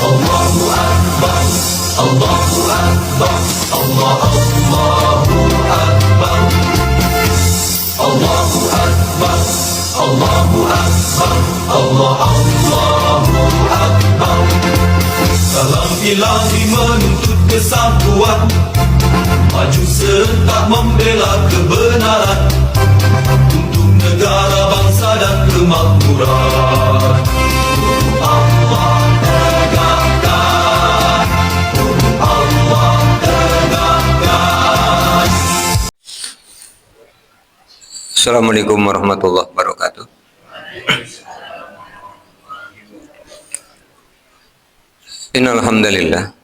Allahu Akbar, Allahu Akbar, Allahu Akbar, Allahu Akbar, Allahu Akbar, Allahu Akbar. Salam ilahi menuntut kesatuan, maju serta membela kebenaran untuk negara, bangsa dan kemakmuran. Allah tegakkan, Allah tegakkan. Assalamualaikum warahmatullahi wabarakatuh. Innal hamdalillah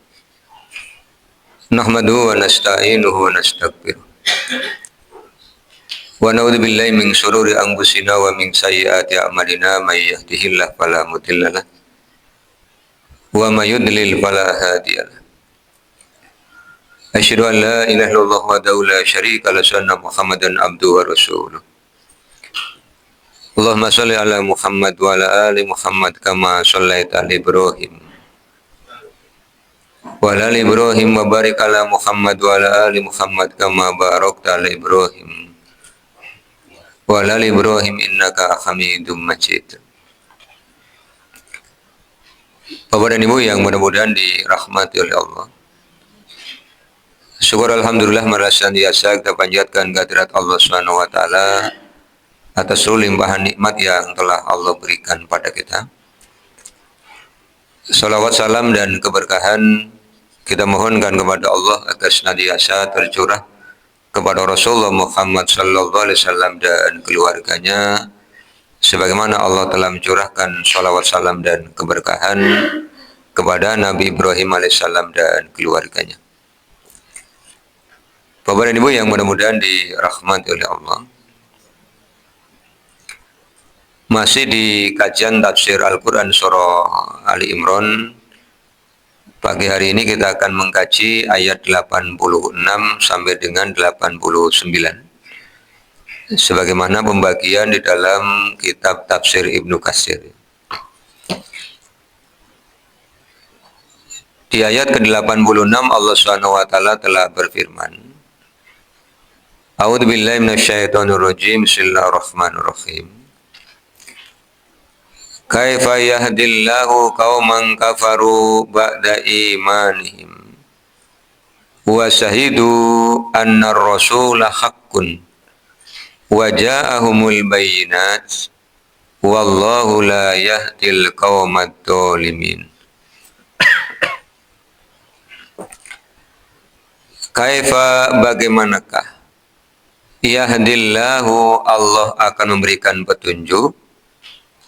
nahmaduhu wa nasta'inuhu wa nastaghfiruh wa na'udzu billahi min shururi anfusina wa min sayyiati a'malina may yahdihillahu fala mudhillalah wa may yudlil fala hadiyalah. Asyhadu an la ilaha illallah wahdahu la syarika lahu wa anna Muhammadan abduhu wa rasuluh. Allahumma shalli ala Muhammad wa ala ali Muhammad kama shallaita ala Ibrahim wa ala ali Ibrahim wa barik ala Muhammad wa ala ali Muhammad kama barakta ala Ibrahim wa ala ali Ibrahim innaka Hamidum Majid. Bapak dan Ibu yang mudah-mudahan dirahmati oleh Allah, syukur alhamdulillah merasa biasa kita panjatkan kehadirat Allah Subhanahu wa taala atas seluruh limpahan nikmat yang telah Allah berikan pada kita. Salawat, salam dan keberkahan kita mohonkan kepada Allah agar senantiasa tercurah kepada Rasulullah Muhammad sallallahu alaihi wasallam dan keluarganya, sebagaimana Allah telah mencurahkan salawat, salam dan keberkahan kepada Nabi Ibrahim alaihissalam dan keluarganya. Bapak dan Ibu yang mudah-mudahan dirahmati oleh Allah, masih di kajian tafsir Al-Quran surah Ali Imran. Pagi hari ini kita akan mengkaji ayat 86 sampai dengan 89 sebagaimana pembagian di dalam kitab tafsir Ibnu Katsir. Di ayat ke-86 Allah Subhanahu wa taala telah berfirman, A'udzu billahi minasyaitonir rajim. Bismillahirrahmanirrahim. Kaifa yahdillahu qauman kafaru ba'da imanihim wa syahidu anna ar-rasula haqqun wa ja'ahumul bayyinat wallahu la yahdil qaumadh dhalimin. Kaifa, bagaimanakah, yahdillahu, Allah akan memberikan petunjuk,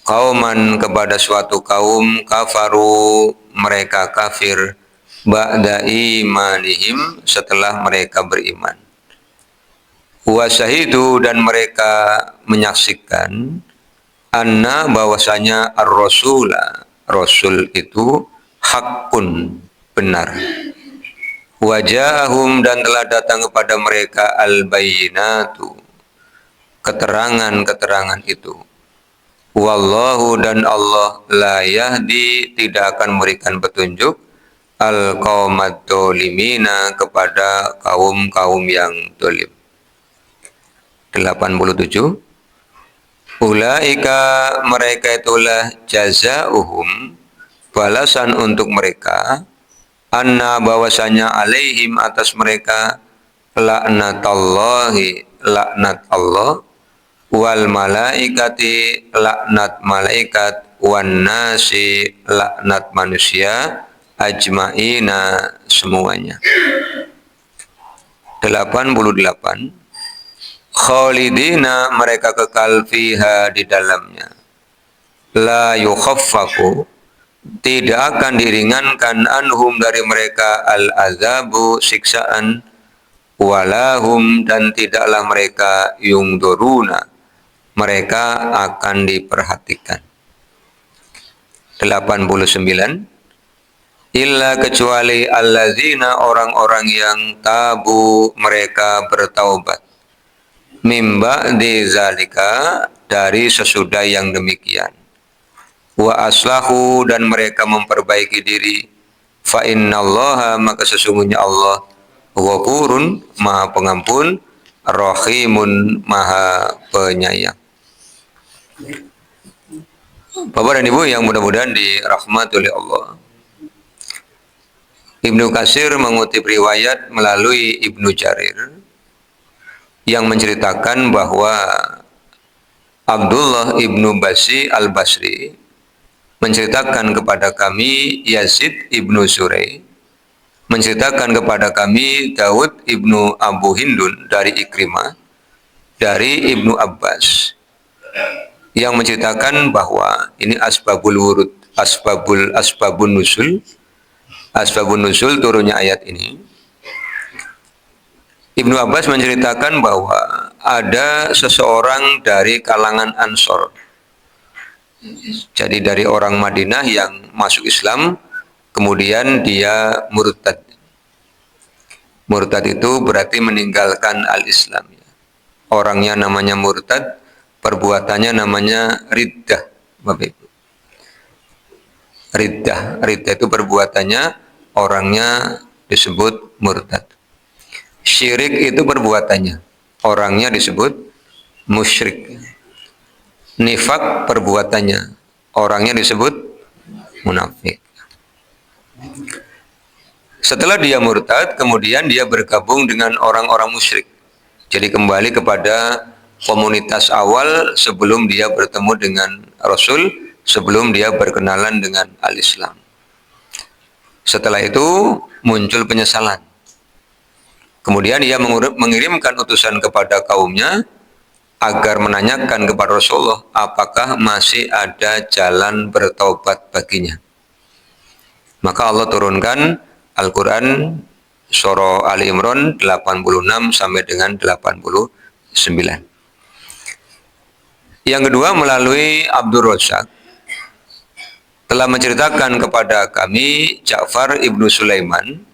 kauman, kepada suatu kaum, kafaru, mereka kafir, ba'da imanihim, setelah mereka beriman, wa syahidu, dan mereka menyaksikan, anna, bahwasanya ar-rasula, rasul itu, haqqun, benar, wajahum, dan telah datang kepada mereka al-bayyinatu, keterangan-keterangan itu, wallahu, dan Allah, la yahdi, tidak akan memberikan petunjuk, al-qaumadh dhalimina, kepada kaum-kaum yang zalim. 87. Ulaika, mereka itulah, jazauhum, balasan untuk mereka, anna, bahwasanya alaihim, atas mereka, laknatallahi, laknat Allah, wal malaikati, laknat malaikat, wan nasi, laknat manusia, ajmaina, semuanya. 88. Khalidina, mereka kekal fiha, di dalamnya, la yukhaffafu, tidak akan diringankan, anhum, dari mereka, al-azabu, siksaan, walahum, dan tidaklah mereka, yungduruna, mereka akan diperhatikan. 89. Illa, kecuali, allazina, orang-orang yang tabu, mereka bertaubat, mimba di zalika, dari sesudah yang demikian, wa aslahu dan mereka memperbaiki diri, fa innallaha maka sesungguhnya Allah ghafurun maha pengampun, rahimun maha penyayang. Bapak dan Ibu yang mudah-mudahan dirahmati oleh Allah, Ibnu Katsir mengutip riwayat melalui Ibnu Jarir yang menceritakan bahwa Abdullah ibnu Basi al-Basri menceritakan kepada kami Yazid ibnu Surai, menceritakan kepada kami Daud ibnu Abu Hindun dari Ikrimah, dari Ibnu Abbas, yang menceritakan bahwa ini asbabul wurud, asbabun nusul turunnya ayat ini. Ibnu Abbas menceritakan bahwa ada seseorang dari kalangan Ansor, jadi dari orang Madinah yang masuk Islam, kemudian dia murtad. Murtad itu berarti meninggalkan al-Islam. Orangnya namanya murtad, perbuatannya namanya riddah. Bapak Ibu. Riddah itu perbuatannya, orangnya disebut murtad. Syirik itu perbuatannya, orangnya disebut musyrik. Nifak perbuatannya, orangnya disebut munafik. Setelah dia murtad, kemudian dia bergabung dengan orang-orang musyrik. Jadi kembali kepada komunitas awal sebelum dia bertemu dengan Rasul, sebelum dia berkenalan dengan al-Islam. Setelah itu muncul penyesalan. Kemudian ia mengirimkan utusan kepada kaumnya agar menanyakan kepada Rasulullah apakah masih ada jalan bertaubat baginya. Maka Allah turunkan Al-Quran surah Ali Imran 86 sampai dengan 89. Yang kedua melalui Abdul Razak telah menceritakan kepada kami Ja'far ibnu Sulaiman,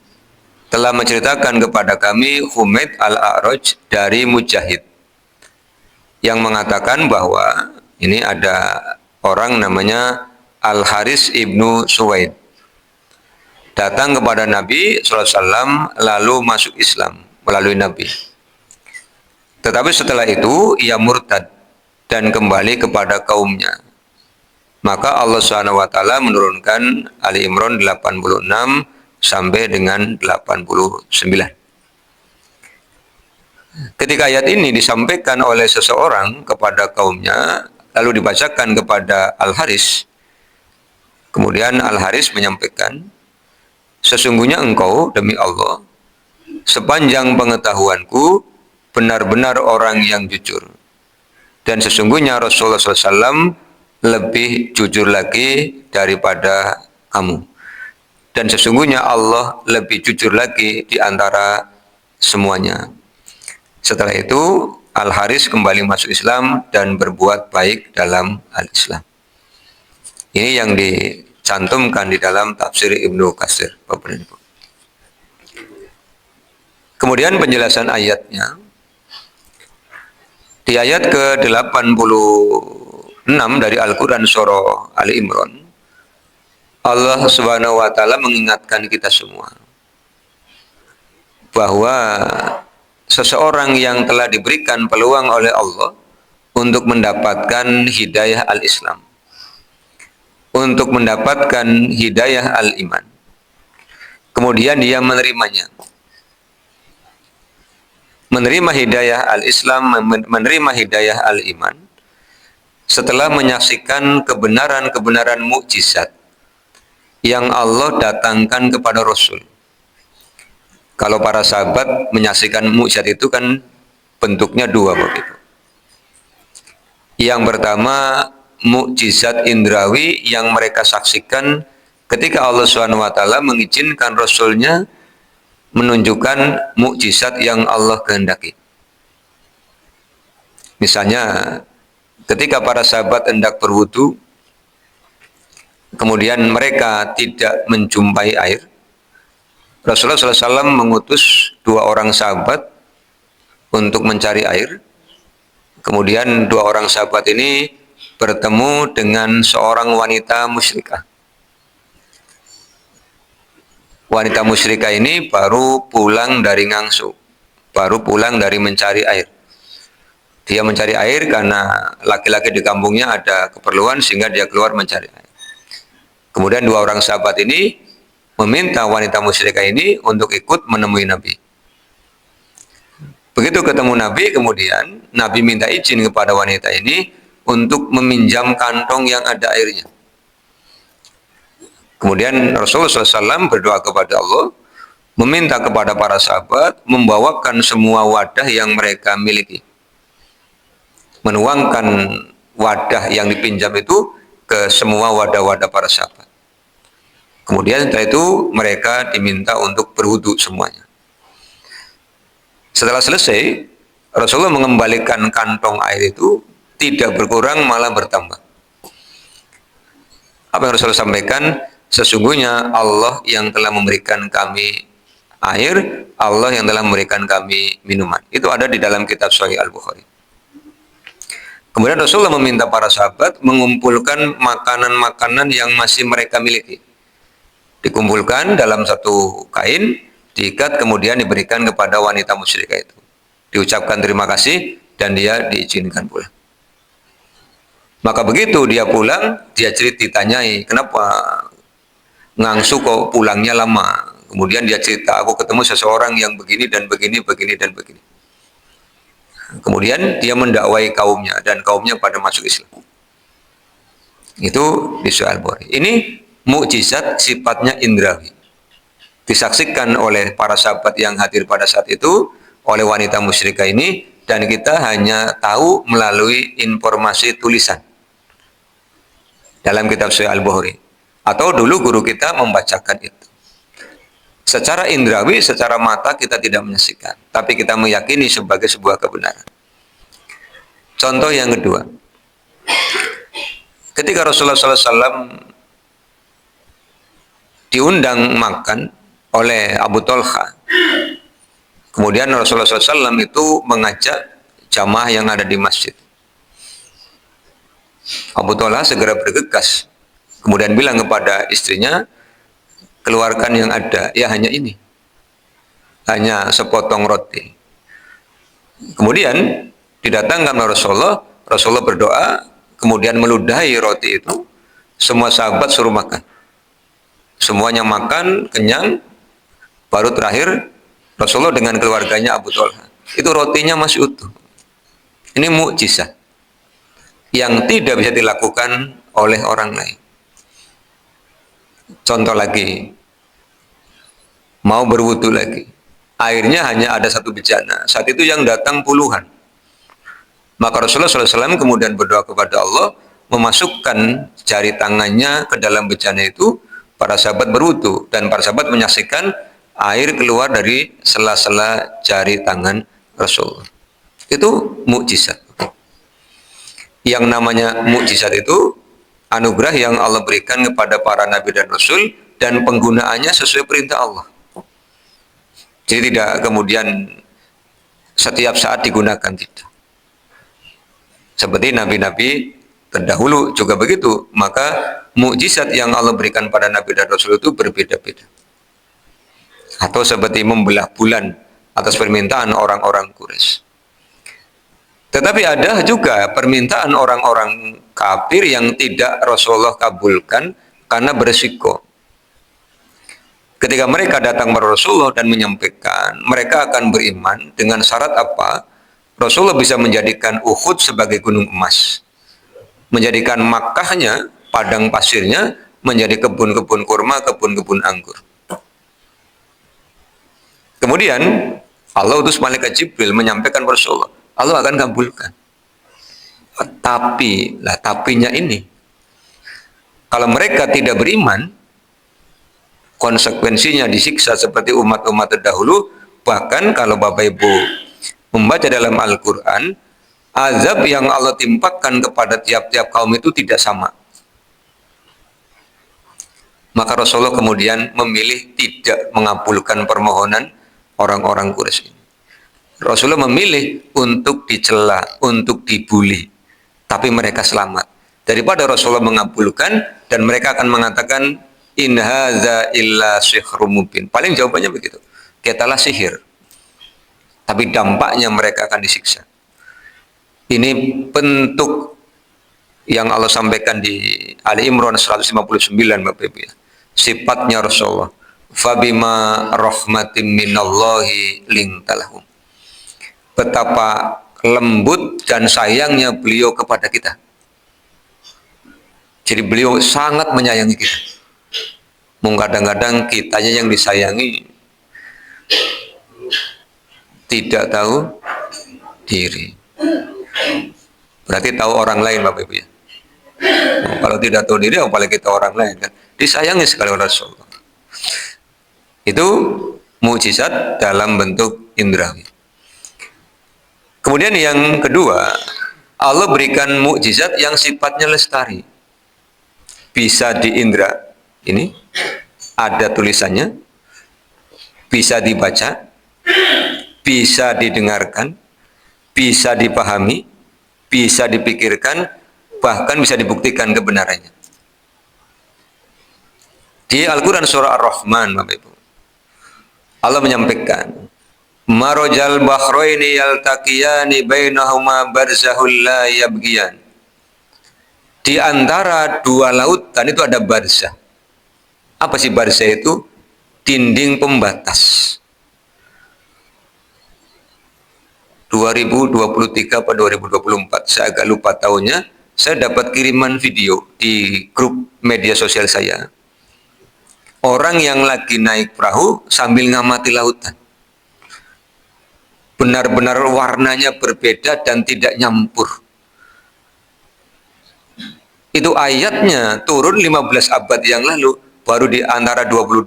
telah menceritakan kepada kami Humaid al-A'raj dari Mujahid, yang mengatakan bahwa ini ada orang namanya Al-Haris ibnu Suwaid datang kepada Nabi SAW lalu masuk Islam melalui Nabi. Tetapi setelah itu ia murtad dan kembali kepada kaumnya. Maka Allah SWT menurunkan Ali Imran 86 sampai dengan 89. Ketika ayat ini disampaikan oleh seseorang kepada kaumnya, lalu dibacakan kepada Al-Haris, kemudian Al-Haris menyampaikan, sesungguhnya engkau demi Allah, sepanjang pengetahuanku, benar-benar orang yang jujur. Dan sesungguhnya Rasulullah SAW lebih jujur lagi daripada kamu. Dan sesungguhnya Allah lebih jujur lagi di antara semuanya. Setelah itu, Al-Haris kembali masuk Islam dan berbuat baik dalam al-Islam. Ini yang dicantumkan di dalam tafsir Ibnu Katsir. Kemudian penjelasan ayatnya. Di ayat ke-86 dari Al-Quran surah Ali Imran, Allah Subhanahu wa taala mengingatkan kita semua bahwa seseorang yang telah diberikan peluang oleh Allah untuk mendapatkan hidayah al-Islam, untuk mendapatkan hidayah al-iman, kemudian dia menerimanya, menerima hidayah al-Islam, menerima hidayah al-iman, setelah menyaksikan kebenaran-kebenaran mukjizat yang Allah datangkan kepada Rasul. Kalau para sahabat menyaksikan mukjizat itu kan bentuknya dua begitu. Yang pertama mukjizat indrawi yang mereka saksikan ketika Allah SWT mengizinkan Rasulnya menunjukkan mukjizat yang Allah kehendaki. Misalnya ketika para sahabat hendak berwudu, kemudian mereka tidak menjumpai air, Rasulullah SAW mengutus 2 orang sahabat untuk mencari air. Kemudian 2 orang sahabat ini bertemu dengan seorang wanita musyrikah. Wanita musyrikah ini baru pulang dari ngangsu, baru pulang dari mencari air. Dia mencari air karena laki-laki di kampungnya ada keperluan sehingga dia keluar mencari air. Kemudian dua orang sahabat ini meminta wanita musyrikah ini untuk ikut menemui Nabi. Begitu ketemu Nabi, kemudian Nabi minta izin kepada wanita ini untuk meminjam kantong yang ada airnya. Kemudian Rasulullah SAW berdoa kepada Allah, meminta kepada para sahabat membawakan semua wadah yang mereka miliki, menuangkan wadah yang dipinjam itu ke semua wadah-wadah para sahabat. Kemudian setelah itu mereka diminta untuk berwudu semuanya. Setelah selesai, Rasulullah mengembalikan kantong air itu tidak berkurang malah bertambah. Apa yang Rasulullah sampaikan? Sesungguhnya Allah yang telah memberikan kami air, Allah yang telah memberikan kami minuman. Itu ada di dalam kitab Sahih Al-Bukhari. Kemudian Rasulullah meminta para sahabat mengumpulkan makanan-makanan yang masih mereka miliki. Dikumpulkan dalam satu kain, diikat, kemudian diberikan kepada wanita musyrikah itu. Diucapkan terima kasih dan dia diizinkan pulang. Maka begitu dia pulang, dia ditanyai, kenapa ngangsu kok pulangnya lama? Kemudian dia cerita, aku ketemu seseorang yang begini dan begini, begini dan begini. Kemudian dia mendakwai kaumnya dan kaumnya pada masuk Islam. Itu di Sahih Al-Bukhari. Ini mukjizat sifatnya indrawi. Disaksikan oleh para sahabat yang hadir pada saat itu, oleh wanita musyrikah ini, dan kita hanya tahu melalui informasi tulisan dalam kitab Sahih Al-Bukhari. Atau dulu guru kita membacakan itu. Secara indrawi, secara mata kita tidak menyaksikan, tapi kita meyakini sebagai sebuah kebenaran. Contoh yang kedua, ketika Rasulullah SAW diundang makan oleh Abu Talha, kemudian Rasulullah SAW itu mengajak jamaah yang ada di masjid. Abu Talha segera bergegas, kemudian bilang kepada istrinya, keluarkan yang ada, ya hanya ini, hanya sepotong roti. Kemudian didatangkan oleh Rasulullah, Rasulullah berdoa, kemudian meludahi roti itu, semua sahabat suruh makan. Semuanya makan, kenyang, baru terakhir Rasulullah dengan keluarganya Abu Talha. Itu rotinya masih utuh. Ini mukjizat yang tidak bisa dilakukan oleh orang lain. Contoh lagi, mau berwudu lagi, airnya hanya ada satu bejana, saat itu yang datang puluhan. Maka Rasulullah SAW kemudian berdoa kepada Allah, memasukkan jari tangannya ke dalam bejana itu, para sahabat berwudu, dan para sahabat menyaksikan air keluar dari sela-sela jari tangan Rasulullah. Itu mukjizat. Yang namanya mukjizat itu anugerah yang Allah berikan kepada para nabi dan rasul, dan penggunaannya sesuai perintah Allah. Jadi tidak kemudian setiap saat digunakan, tidak. Seperti nabi-nabi terdahulu juga begitu. Maka mukjizat yang Allah berikan pada nabi dan rasul itu berbeda-beda. Atau seperti membelah bulan atas permintaan orang-orang Quraisy. Tetapi ada juga permintaan orang-orang kafir yang tidak Rasulullah kabulkan karena beresiko. Ketika mereka datang kepada Rasulullah dan menyampaikan mereka akan beriman dengan syarat apa? Rasulullah bisa menjadikan Uhud sebagai gunung emas, menjadikan Makkahnya, padang pasirnya, menjadi kebun-kebun kurma, kebun-kebun anggur. Kemudian Allah utus malaikat Jibril menyampaikan kepada Rasulullah, Allah akan kabulkan. Tapinya ini, kalau mereka tidak beriman, konsekuensinya disiksa seperti umat-umat terdahulu. Bahkan kalau Bapak Ibu membaca dalam Al-Quran, azab yang Allah timpakan kepada tiap-tiap kaum itu tidak sama. Maka Rasulullah kemudian memilih tidak mengabulkan permohonan orang-orang Quraisy ini. Rasulullah memilih untuk dicela, untuk dibuli, tapi mereka selamat. daripada Rasulullah mengabulkan dan mereka akan mengatakan in hadza illa sihrun mubin. Paling jawabannya begitu. Kitalah sihir. Tapi dampaknya mereka akan disiksa. Ini bentuk yang Allah sampaikan di Ali Imran 159 Bapak Ibu ya. Sifatnya Rasulullah. Fabima rahmatin minallahi lintalahum. Betapa lembut dan sayangnya beliau kepada kita. Jadi beliau sangat menyayangi kita. Kadang-kadang kitanya yang disayangi tidak tahu diri. Berarti tahu orang lain Bapak Ibu ya. Kalau tidak tahu diri apalagi kita orang lain kan. Disayangi sekali oleh Rasulullah. Itu mukjizat dalam bentuk indrawi. Kemudian yang kedua, Allah berikan mukjizat yang sifatnya lestari. Bisa diindra. Ini ada tulisannya. Bisa dibaca, bisa didengarkan, bisa dipahami, bisa dipikirkan, bahkan bisa dibuktikan kebenarannya. Di Al-Quran surah Ar-Rahman, Bapak Ibu, Allah menyampaikan, Marojal bahroini yaltaqiyani bainahuma barzahul la yabghiyan. Di antara dua lautan itu ada barzah. Apa sih barzah itu? Dinding pembatas. 2023 atau 2024, saya agak lupa tahunnya. Saya dapat kiriman video di grup media sosial saya. Orang yang lagi naik perahu sambil ngamati lautan. Benar-benar warnanya berbeda dan tidak nyampur. Itu ayatnya turun 15 abad yang lalu. Baru di antara 23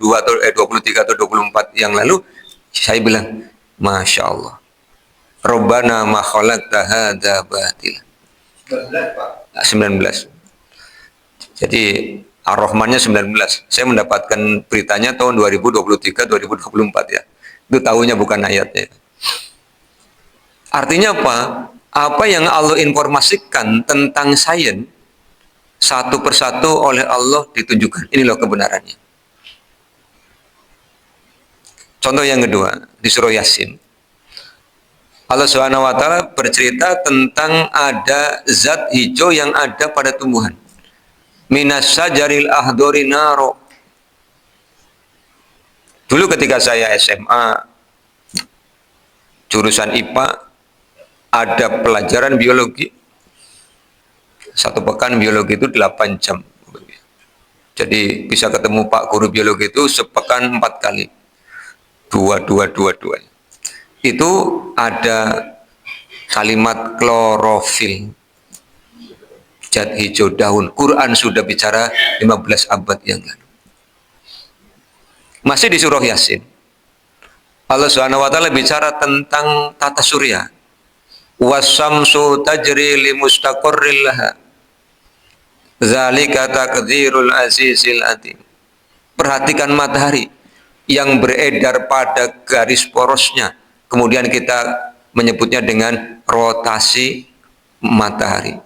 atau 24 yang lalu, saya bilang, Masya Allah. Rabbana ma khalaqta hadza batila. 19. Jadi Ar-Rahmannya 19. Saya mendapatkan beritanya tahun 2023-2024 ya. Itu tahunya bukan ayatnya. Artinya apa? Apa yang Allah informasikan tentang sains satu persatu oleh Allah ditunjukkan. Ini loh kebenarannya. Contoh yang kedua di surah Yasin. Allah Subhanahu wa taala bercerita tentang ada zat hijau yang ada pada tumbuhan. Minas sajaril ahdori naro. Dulu ketika saya SMA jurusan IPA, ada pelajaran biologi. Satu pekan biologi itu 8 jam. Jadi bisa ketemu Pak Guru biologi itu sepekan 4 kali. 2. Itu ada kalimat klorofil. Zat hijau daun. Quran sudah bicara 15 abad yang lalu. Masih di surah Yasin. Allah Subhanahu wa taala bicara tentang tata surya. Wasamsu tajri li mustaqarril laha. Zalika taqdirul azizil atim. Perhatikan matahari yang beredar pada garis porosnya. Kemudian kita menyebutnya dengan rotasi matahari.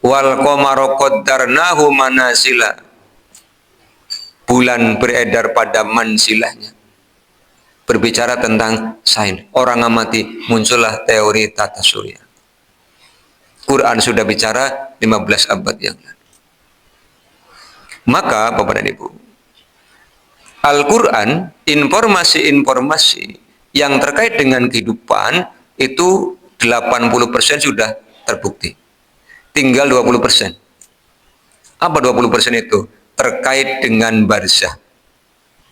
Wal qamara qaddarnahu manazila. Bulan beredar pada mansilahnya. Berbicara tentang sains. Orang amati, muncullah teori tata surya. Quran sudah bicara 15 abad yang lalu. Maka Bapak dan Ibu, Al-Quran, informasi-informasi yang terkait dengan kehidupan itu 80% sudah terbukti. Tinggal 20%. Apa 20% itu? Terkait dengan barzah,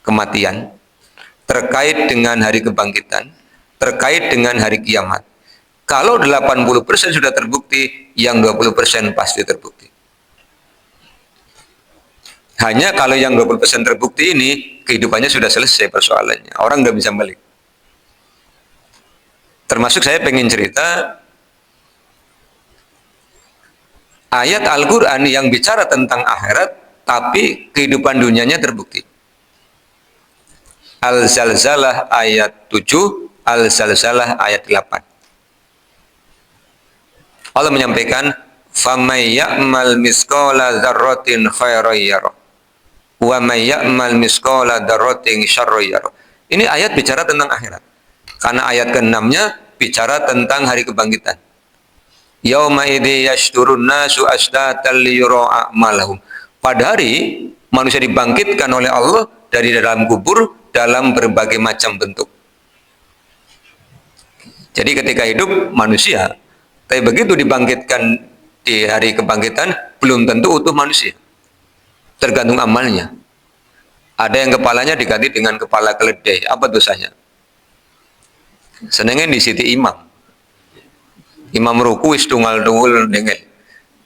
kematian, terkait dengan hari kebangkitan, terkait dengan hari kiamat. Kalau 80% sudah terbukti, yang 20% pasti terbukti. Hanya kalau yang 20% terbukti ini, kehidupannya sudah selesai persoalannya. Orang nggak bisa balik. Termasuk saya pengen cerita, ayat Al-Quran yang bicara tentang akhirat, tapi kehidupan dunianya terbukti. Al-Zalzalah ayat 7, Al-Zalzalah ayat 8. Allah menyampaikan, Famay ya'mal misqala dzarratin khairan yarah. Wa may ya'mal misqala dzarratin syarran yarah. Ini ayat bicara tentang akhirat. Karena ayat ke-6-nya bicara tentang hari kebangkitan. Yauma idzi yashturun nasu ashtatan liyura a'malahum. Pada hari manusia dibangkitkan oleh Allah dari dalam kubur dalam berbagai macam bentuk. Jadi ketika hidup manusia, tapi begitu dibangkitkan di hari kebangkitan belum tentu utuh manusia. Tergantung amalnya. Ada yang kepalanya diganti dengan kepala keledai. Apa dosanya? Senengnya di siti imam. Imam ruku wis tunggal-tunggal dengan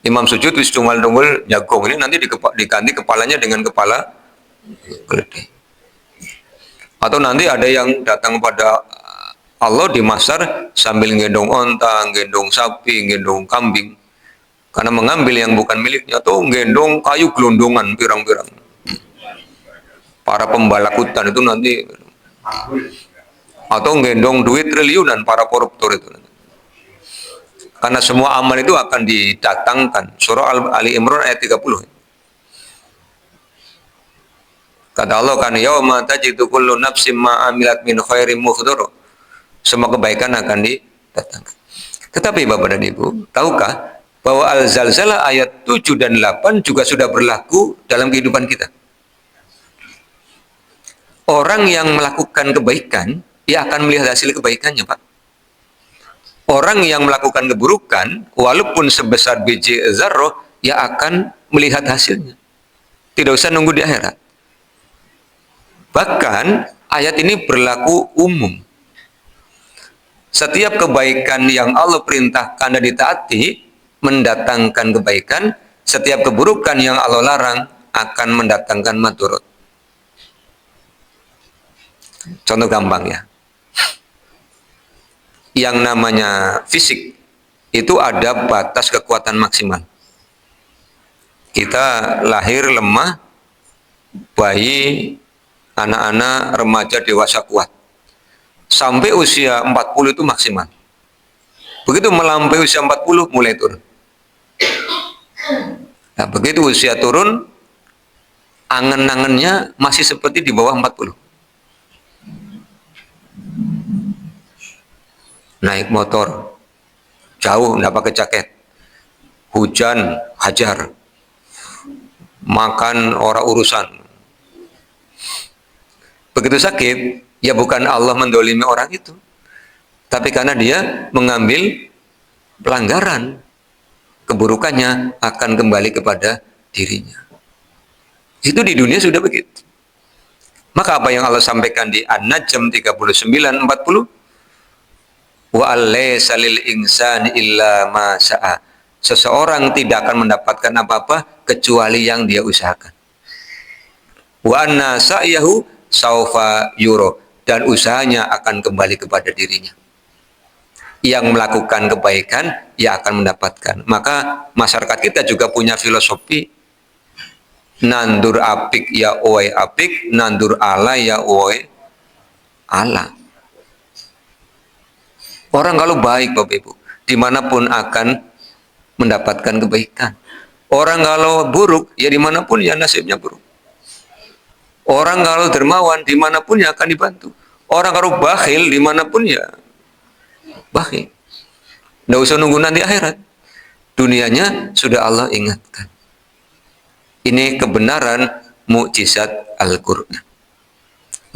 imam sujud wis tunggal-tunggal jagung. Ini nanti diganti kepalanya dengan kepala keledai. Atau nanti ada yang datang pada Allah di mahsyar sambil gendong onta, gendong sapi, gendong kambing. Karena mengambil yang bukan miliknya, atau gendong kayu gelondongan pirang-pirang. Para pembalak hutan itu nanti, atau gendong duit triliunan para koruptor itu. Karena semua amal itu akan didatangkan. Surah Ali Imran ayat 30. Kata Allah kan, yauma tajidu kullu nafsin ma amilat min khairin muhdara. Semua kebaikan akan didatangkan. Tetapi Bapak dan Ibu, tahukah bahwa Al-Zalzalah ayat 7 dan 8 juga sudah berlaku dalam kehidupan kita? Orang yang melakukan kebaikan, ia akan melihat hasil kebaikannya, Pak. Orang yang melakukan keburukan, walaupun sebesar biji zarrah, ia akan melihat hasilnya. Tidak usah nunggu di akhirat. Bahkan, ayat ini berlaku umum. Setiap kebaikan yang Allah perintahkan dan ditaati mendatangkan kebaikan, setiap keburukan yang Allah larang akan mendatangkan madharat. Contoh gampang ya. Yang namanya fisik itu ada batas kekuatan maksimal. Kita lahir lemah, bayi, anak-anak, remaja, dewasa kuat. Sampai usia 40 itu maksimal. Begitu melampaui usia 40 mulai turun. Nah, begitu usia turun, angen-angennya masih seperti di bawah 40. Naik motor, jauh nggak pakai jaket. Hujan, hajar. Makan orang urusan. Begitu sakit, ya bukan Allah mendolimi orang itu, tapi karena dia mengambil pelanggaran, keburukannya akan kembali kepada dirinya. Itu di dunia sudah begitu. Maka apa yang Allah sampaikan di An-Najm 39:40, wa alaysa lil insani illa ma sa'a. Seseorang tidak akan mendapatkan apa-apa kecuali yang dia usahakan. Wa anna sa'yahu saufa yuro, dan usahanya akan kembali kepada dirinya. Yang melakukan kebaikan, ia akan mendapatkan. Maka masyarakat kita juga punya filosofi, nandur apik ya oe apik, nandur ala ya oe ala. Orang kalau baik Bapak Ibu, dimanapun akan mendapatkan kebaikan. Orang kalau buruk, ya dimanapun ya nasibnya buruk. Orang kalau dermawan, dimanapun ya akan dibantu. Orang kalau bakhil, dimanapun ya bakhil. Tidak usah nunggu nanti akhirat. Dunianya sudah Allah ingatkan. Ini kebenaran mukjizat Al-Quran.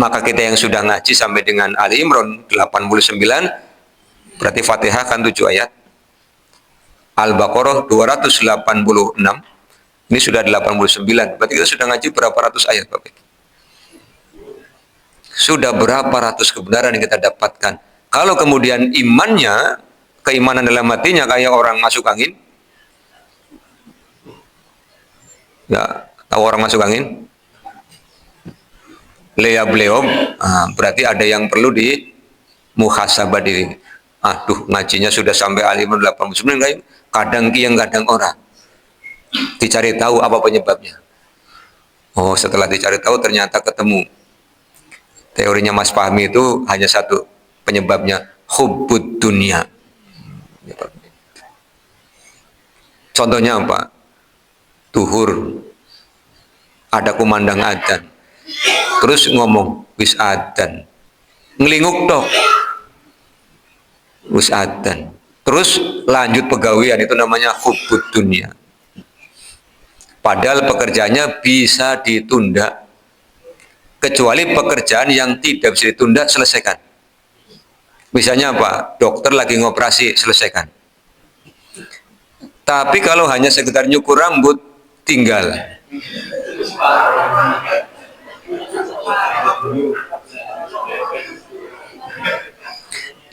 Maka kita yang sudah ngaji sampai dengan Ali Imran 89, berarti Fatihah kan 7 ayat. Al-Baqarah 286, ini sudah 89. Berarti kita sudah ngaji berapa ratus ayat Bapak? Sudah berapa ratus kebenaran yang kita dapatkan. Kalau kemudian imannya, keimanan dalam hatinya kayak orang masuk angin, ya tahu orang masuk angin, leab-leob, berarti ada yang perlu di muhasabah diri. Aduh, ngajinya sudah sampai alim 89, kadang kiang kadang orang. Dicari tahu apa penyebabnya. Oh, setelah dicari tahu ternyata ketemu. Teorinya Mas Fahmi itu hanya satu penyebabnya, hubbud dunia. Contohnya apa? Duhur, ada kumandang adzan, terus ngomong wis adzan, ngelinguk tok, wis adzan, terus lanjut pegawean, itu namanya hubbud dunia. Padahal pekerjaannya bisa ditunda, kecuali pekerjaan yang tidak bisa ditunda, selesaikan. Misalnya apa? Dokter lagi ngoperasi, selesaikan. Tapi kalau hanya sekedar nyukur rambut, tinggal.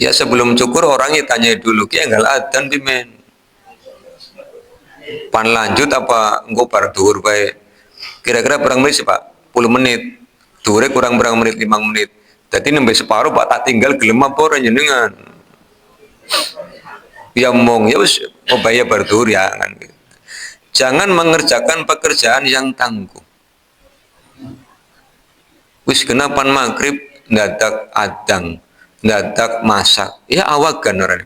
Ya sebelum cukur orangnya tanya dulu, ki enggal adzan pimen. Pan lanjut apa engko bar dhuwur bae. Kira-kira berapa menit sih, Pak? 10 menit. Dhuwure kurang berapa menit? 5 menit. Jadi nembe separuh Pak tak tinggal gelem apa ora jenengan. Ya mong ya wis bayar bar dhuwur ya kan. Jangan mengerjakan pekerjaan yang tangguh. Wis kenapan maghrib ndadak adang, ndadak masak. Ya awagan orang.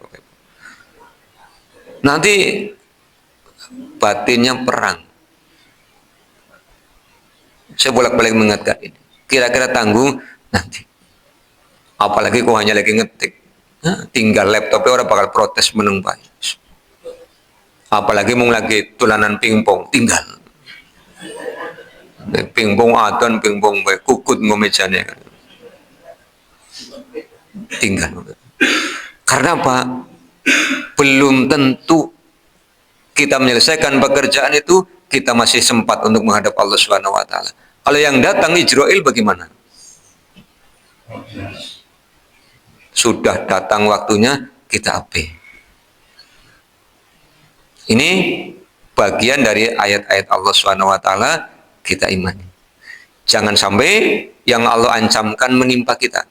Nanti batinnya perang. Saya bolak-balik mengingatkan ini. Kira-kira tanggung nanti. Apalagi kok hanya lagi ngetik. Nah, tinggal laptopnya orang bakal protes meneng baik. Apalagi mau lagi tulanan pingpong, tinggal. Pingpong adon, pingpong baik, kukut ngomejane. Tinggal. Karena apa? Belum tentu kita menyelesaikan pekerjaan itu, kita masih sempat untuk menghadap Allah Subhanahu wa taala. Kalau yang datang Ijrail bagaimana? Sudah datang waktunya, kita ape. Ini bagian dari ayat-ayat Allah Subhanahu wa taala, kita imani. Jangan sampai yang Allah ancamkan menimpa kita.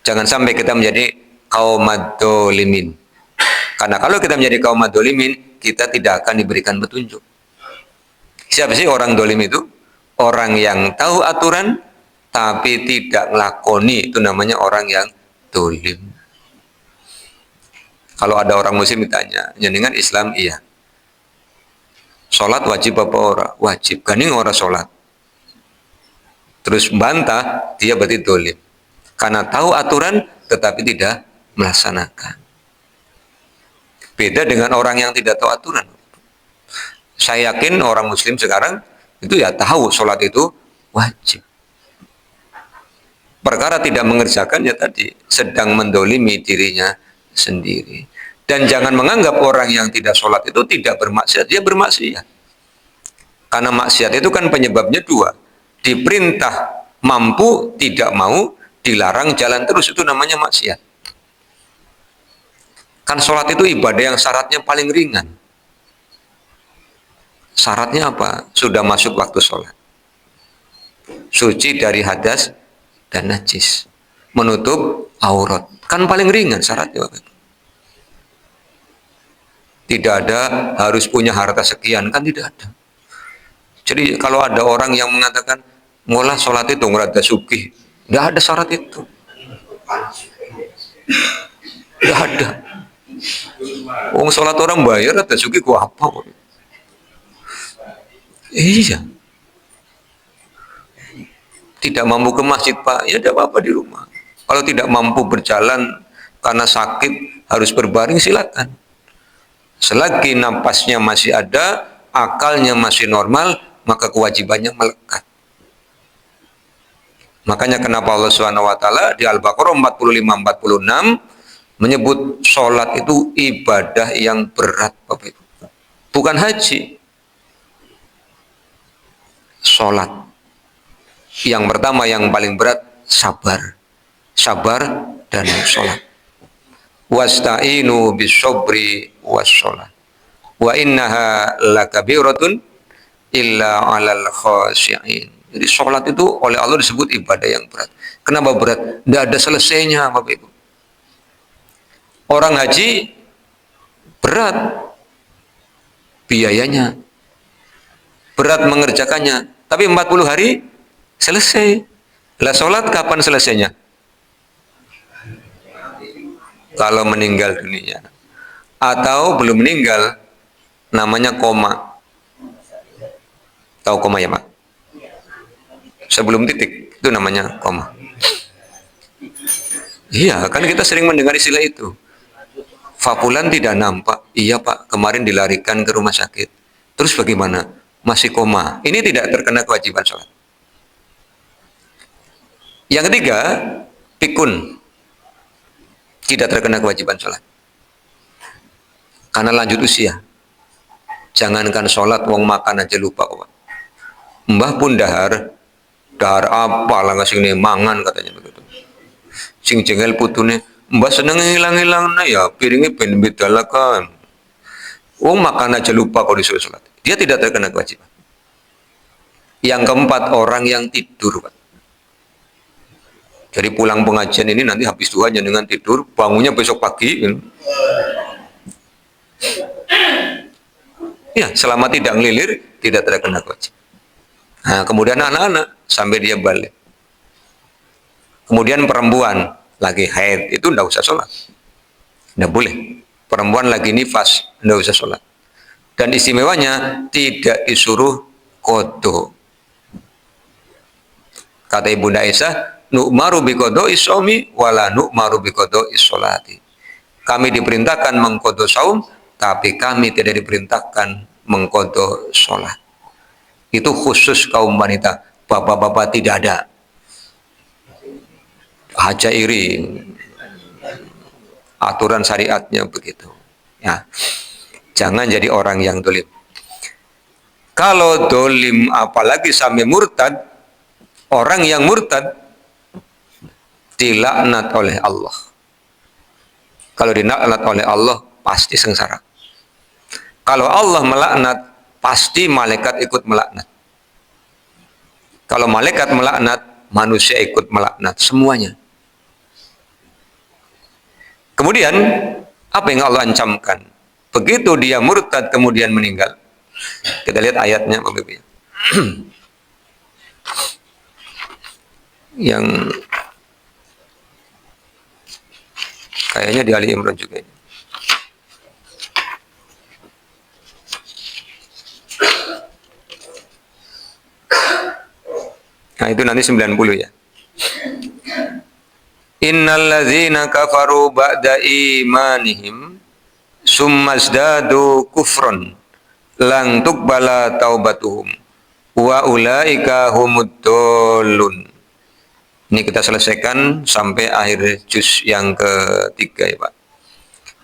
Jangan sampai kita menjadi kaum madzalimin. Karena kalau kita menjadi kaum madzalimin, kita tidak akan diberikan petunjuk. Siapa sih orang dolim itu? Orang yang tahu aturan tapi tidak ngelakoni, itu namanya orang yang dolim. Kalau ada orang muslim ditanya, jenengan Islam? Iya. Sholat wajib apa ora? Wajib. Ganing ora sholat. Terus bantah, dia berarti dolim. Karena tahu aturan tetapi tidak melaksanakan. Beda dengan orang yang tidak tahu aturan. Saya yakin orang muslim sekarang itu ya tahu sholat itu wajib. Perkara tidak mengerjakan ya tadi sedang mendolimi dirinya sendiri. Dan jangan menganggap orang yang tidak sholat itu tidak bermaksiat. Dia bermaksiat. Karena maksiat itu kan penyebabnya dua. Diperintah mampu, tidak mau, dilarang jalan terus, itu namanya maksiat. Kan sholat itu ibadah yang syaratnya paling ringan. Syaratnya apa? Sudah masuk waktu sholat. Suci dari hadas dan najis. Menutup aurat. Kan paling ringan syaratnya. Tidak ada harus punya harta sekian. Kan tidak ada. Jadi kalau ada orang yang mengatakan, ngolah sholat itu ngerada sugih. Tidak ada syarat itu. Tidak ada. Wong sholat orang bayar, ada sugih ku apa? Iya. Tidak mampu ke masjid, Pak, ya tidak apa-apa di rumah. Kalau tidak mampu berjalan karena sakit harus berbaring, silakan. Selagi napasnya masih ada, akalnya masih normal, maka kewajibannya melekat. Makanya kenapa Allah Subhanahu wa taala di Al-Baqarah 45-46 menyebut sholat itu ibadah yang berat, Bapak Ibu. Bukan haji. Sholat. Yang pertama yang paling berat sabar. Sabar dan sholat. Wasta'inu bisobri wassalat. Wa innaha lakabiratun illa 'alal khashi'in. Jadi sholat itu oleh Allah disebut ibadah yang berat. Kenapa berat? Tidak ada selesainya, Bapak Ibu. Orang haji berat biayanya, berat mengerjakannya, tapi 40 hari selesai. Lah sholat kapan selesainya? Kalau meninggal dunia. Atau belum meninggal, namanya koma. Tahu koma ya Pak? Sebelum titik itu namanya koma. Iya, kan kita sering mendengar istilah itu. Fafulan tidak nampak. Iya Pak, kemarin dilarikan ke rumah sakit. Terus bagaimana? Masih koma. Ini tidak terkena kewajiban sholat. Yang ketiga, pikun. Tidak terkena kewajiban sholat. Karena lanjut usia. Jangankan sholat, wong makan aja lupa Pak. Mbah pun dahar apa lah ngasih mangan katanya begitu. Sing jengel putune, mbah seneng hilang-hilang ya piringnya ben bedalakan. Wong makan aja lupa kalau disuruh sholat. Dia tidak terkena kewajiban. Yang keempat, orang yang tidur Pak. Jadi pulang pengajian ini nanti habis duha dengan tidur, bangunnya besok pagi. Ya, selama tidak ngelilir, tidak terkena kewajiban. Nah, kemudian anak-anak sampai dia balik. Kemudian perempuan lagi haid, itu tidak usah sholat. Tidak boleh. Perempuan lagi nifas, tidak usah sholat. Dan istimewanya, tidak disuruh qadha. Kata Ibunda Aisyah, nu'maru biqadha'i shaumi wala nu'maru biqadha'i sholati. Kami diperintahkan mengqadha saum, tapi kami tidak diperintahkan mengqadha sholat. Itu khusus kaum wanita. Bapak-bapak tidak ada. Hajairi. Aturan syariatnya begitu. Ya. Jangan jadi orang yang dolim. Kalau dolim apalagi sampai murtad, orang yang murtad dilaknat oleh Allah. Kalau dilaknat oleh Allah, pasti sengsara. Kalau Allah melaknat, pasti malaikat ikut melaknat. Kalau malaikat melaknat, manusia ikut melaknat. Semuanya. Kemudian, apa yang Allah ancamkan? Begitu dia murtad kemudian meninggal. Kita lihat ayatnya, Bapak Ibu. Yang kayaknya di Ali Imran juga ini. Nah itu nanti 90 ya. Innalladzina kafaru ba'da imanihim summazdadu kufron lang tuqbala taubatuhum wa ulaika humuddallun. Ini kita selesaikan sampai akhir juz yang ketiga ya Pak.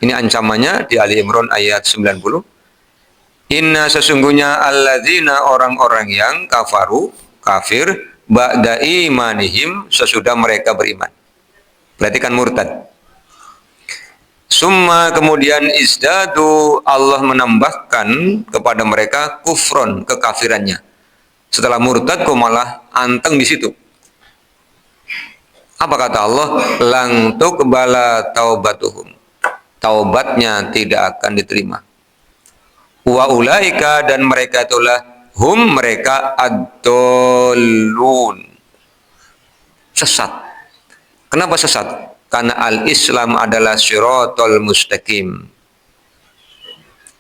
Ini ancamannya di Ali Imran ayat 90. Inna sesungguhnya alladzina orang-orang yang kafaru, kafir, ba'da imanihim sesudah mereka beriman. Berarti kan murtad. Summa kemudian izdadu, Allah menambahkan kepada mereka kufron, kekafirannya. Setelah murtad kok malah anteng di situ. Apa kata Allah? Lang tuqbala taubatuhum. Taubatnya tidak akan diterima. Wa ulaika dan mereka itulah hum mereka ad-dallun. Sesat. Kenapa sesat? Karena al-Islam adalah syiratal mustaqim.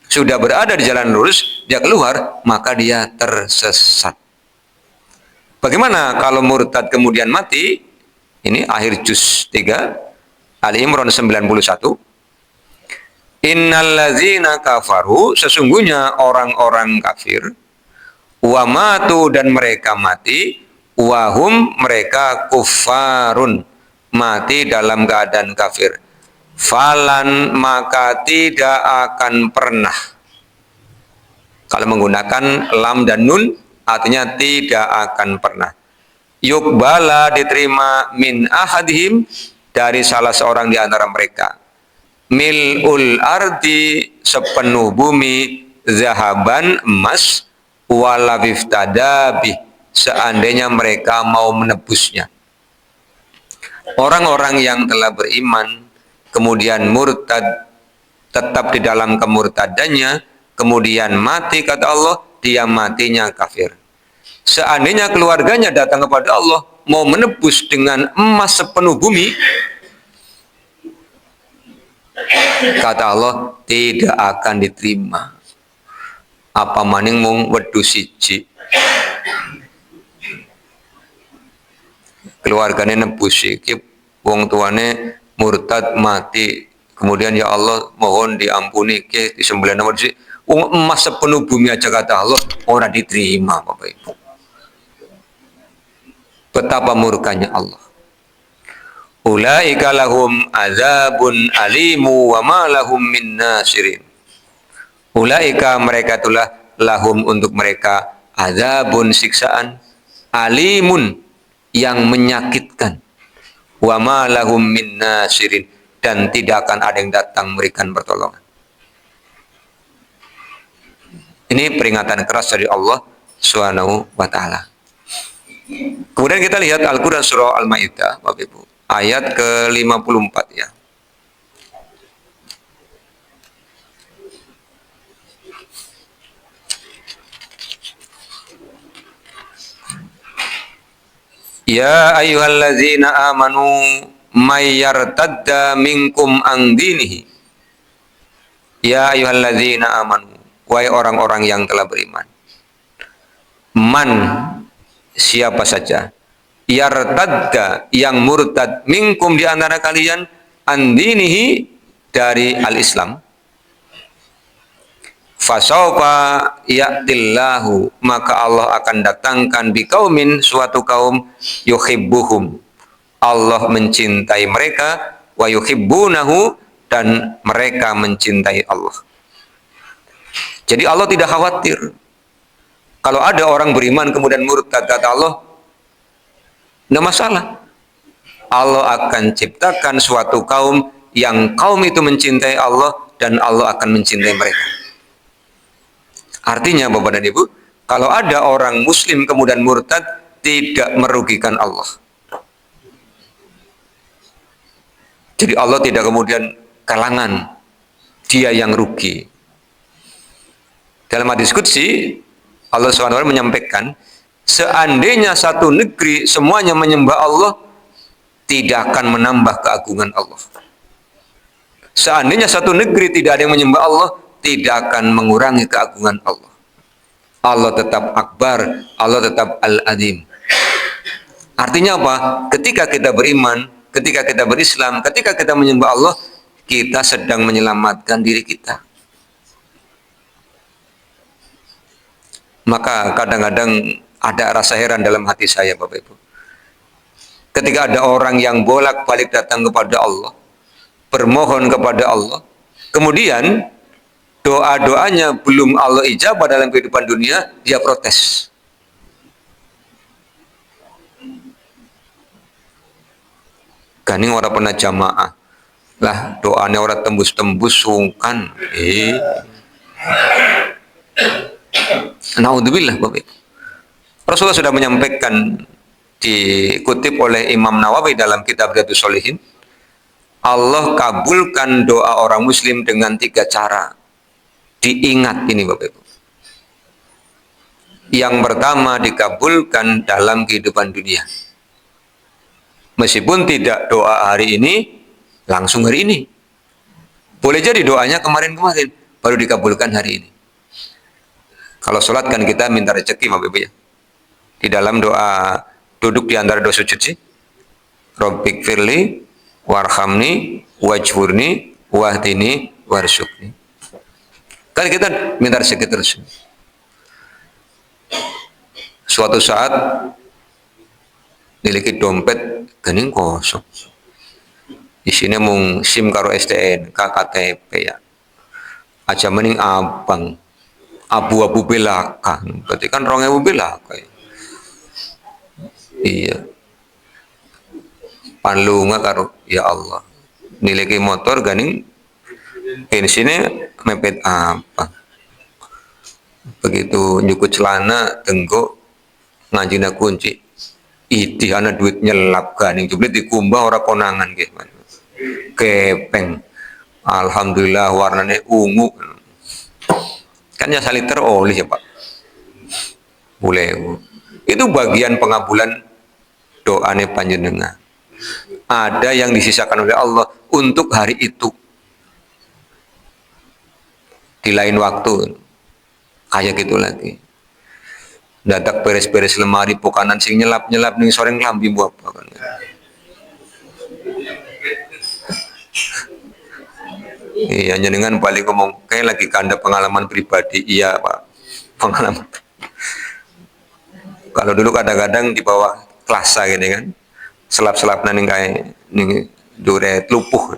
Sudah berada di jalan lurus, dia keluar, maka dia tersesat. Bagaimana kalau murtad kemudian mati? Ini akhir juz 3, Ali Imran 91. Innalladzina kafaru, sesungguhnya orang-orang kafir, wa matu dan mereka mati, wahum mereka kuffarun, mati dalam keadaan kafir. Falan maka tidak akan pernah. Kalau menggunakan lam dan nun artinya tidak akan pernah. Yukbala diterima min ahadihim dari salah seorang di antara mereka. Mil'ul ardi sepenuh bumi zahaban emas walawiftadabi seandainya mereka mau menebusnya. Orang-orang yang telah beriman kemudian murtad tetap di dalam kemurtadannya kemudian mati kata Allah dia matinya kafir. Seandainya keluarganya datang kepada Allah mau menebus dengan emas sepenuh bumi, kata Allah tidak akan diterima. apa maning mung wedhus siji keluargane nebus iki wong tuane murtad mati, kemudian ya Allah mohon diampuni ke disembelih nomor siji, wong emas sepenuh bumi aja kata Allah ora diterima Bapak Ibu. Betapa murkanya Allah. Ulaika lahum azabun alimu wa ma lahum min nasirin. Ulaika mereka itulah lahum untuk mereka azabun siksaan alimun yang menyakitkan wa ma lahum min nasirin dan tidak akan ada yang datang memberikan pertolongan. Ini peringatan keras dari Allah Subhanahu wa taala. Kemudian kita lihat Al-Qur'an surah Al-Maidah Bapak Ibu, ayat ke-54 ya. Ya ayyuhallazina amanu may yartadda minkum an dinihi. Ya ayyuhallazina amanu, wahai orang-orang yang telah beriman. Man, siapa saja, yartadda yang murtad minkum di antara kalian an dinihi dari al-Islam. Fasawfa ya'tillahu, maka Allah akan datangkan biqaumin suatu kaum yuhibbuhum, Allah mencintai mereka, wa yuhibbunahu, dan mereka mencintai Allah. Jadi Allah tidak khawatir kalau ada orang beriman kemudian murtad, kata Allah tidak masalah. Allah akan ciptakan suatu kaum yang kaum itu mencintai Allah dan Allah akan mencintai mereka. Artinya Bapak dan Ibu, kalau ada orang muslim kemudian murtad tidak merugikan Allah. Jadi Allah tidak kemudian kalangan dia yang rugi. Dalam hadis qudsi Allah SWT menyampaikan, seandainya satu negeri semuanya menyembah Allah, tidak akan menambah keagungan Allah. Seandainya satu negeri tidak ada yang menyembah Allah, tidak akan mengurangi keagungan Allah. Allah tetap akbar, Allah tetap al-azim. Artinya apa? Ketika kita beriman, ketika kita berislam, ketika kita menyembah Allah, kita sedang menyelamatkan diri kita. Maka kadang-kadang ada rasa heran dalam hati saya Bapak Ibu. Ketika ada orang yang bolak-balik datang kepada Allah, bermohon kepada Allah, kemudian doa-doanya belum Allah ijabah dalam kehidupan dunia, dia protes. Ganing orang pernah jamaah lah, doanya orang tembus-tembus sungkan. Naudzubillah Bapak. Rasulullah sudah menyampaikan, dikutip oleh Imam Nawawi dalam kitab Riyadhus Shalihin, Allah kabulkan doa orang muslim dengan 3 cara. Diingat ini Bapak Ibu. Yang pertama, dikabulkan dalam kehidupan dunia. Meskipun tidak doa hari ini, langsung hari ini. Boleh jadi doanya kemarin-kemarin, baru dikabulkan hari ini. Kalau sholat kan kita minta rezeki Bapak Ibu ya. Di dalam doa, duduk di antara 2 sujud sih. Rabbik firli, warhamni, wajhurni, wahdini, warsyukni. Kan kita minta rezeki terus. Suatu saat niliki dompet gening kosong. Isinya mung SIM karo STN, KTP ya. Aja mending abang, abu-abu belakang. Berarti kan 2000 belakang. Iya. Panlunga karo ya Allah. Niliki motor gening bensinnya mepet apa, begitu nyukut celana tenggok ngajina kunci idih anak duit nyelap ganing jublit dikumbah orang konangan gimana kepeng, alhamdulillah warnanya ungu kan ya saliter oli ya Pak, boleh itu bagian pengabulan doane panjenengan. Ada yang disisakan oleh Allah untuk hari itu. Di lain waktu kayak gitu lagi. Dadak beres-beres lemari pokanan sing nyelap-nyelap ning soreng lambi mbok apa kan. Iya, jenengan balik ngomong kayak lagi kanda pengalaman pribadi. Iya, Pak. Pengalaman. Kalau dulu kadang-kadang di bawah klasa gini kan. Selap-selap ning kayak ning duret lupuh.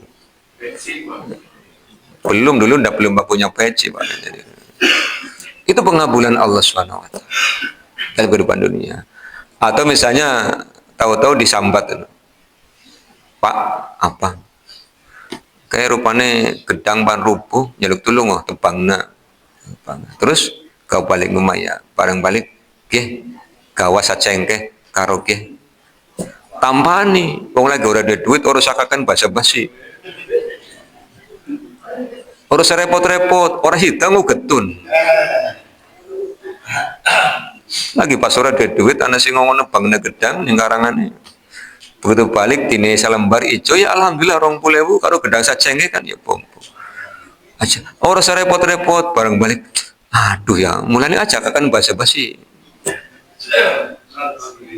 Belum dulu ndak belum punya peci, Pak. Jadi, itu pengabulan Allah Subhanahu wa taala dalam kehidupan dunia. Atau misalnya tahu-tahu disambat, Pak, apa? Kayak rupane gedang pan rubuh nyeluk tulung oh tebangna. Terus kau balik ngumaya, bareng balik nggih gawa sacengke karo nggih. Tampani, wong lagi ora ada duit ora sakakan basa-basi. Ora repot-repot, ora hidang getun. Lagi pas ora ada duit ana sing ngono nebangna gedang ning karangane. Begitu balik dini salembar ijo ya alhamdulillah 20.000 karo gedang sajenge kan ya pompo aja orang repot-repot bareng balik aduh ya mulanya aja kan basa-basi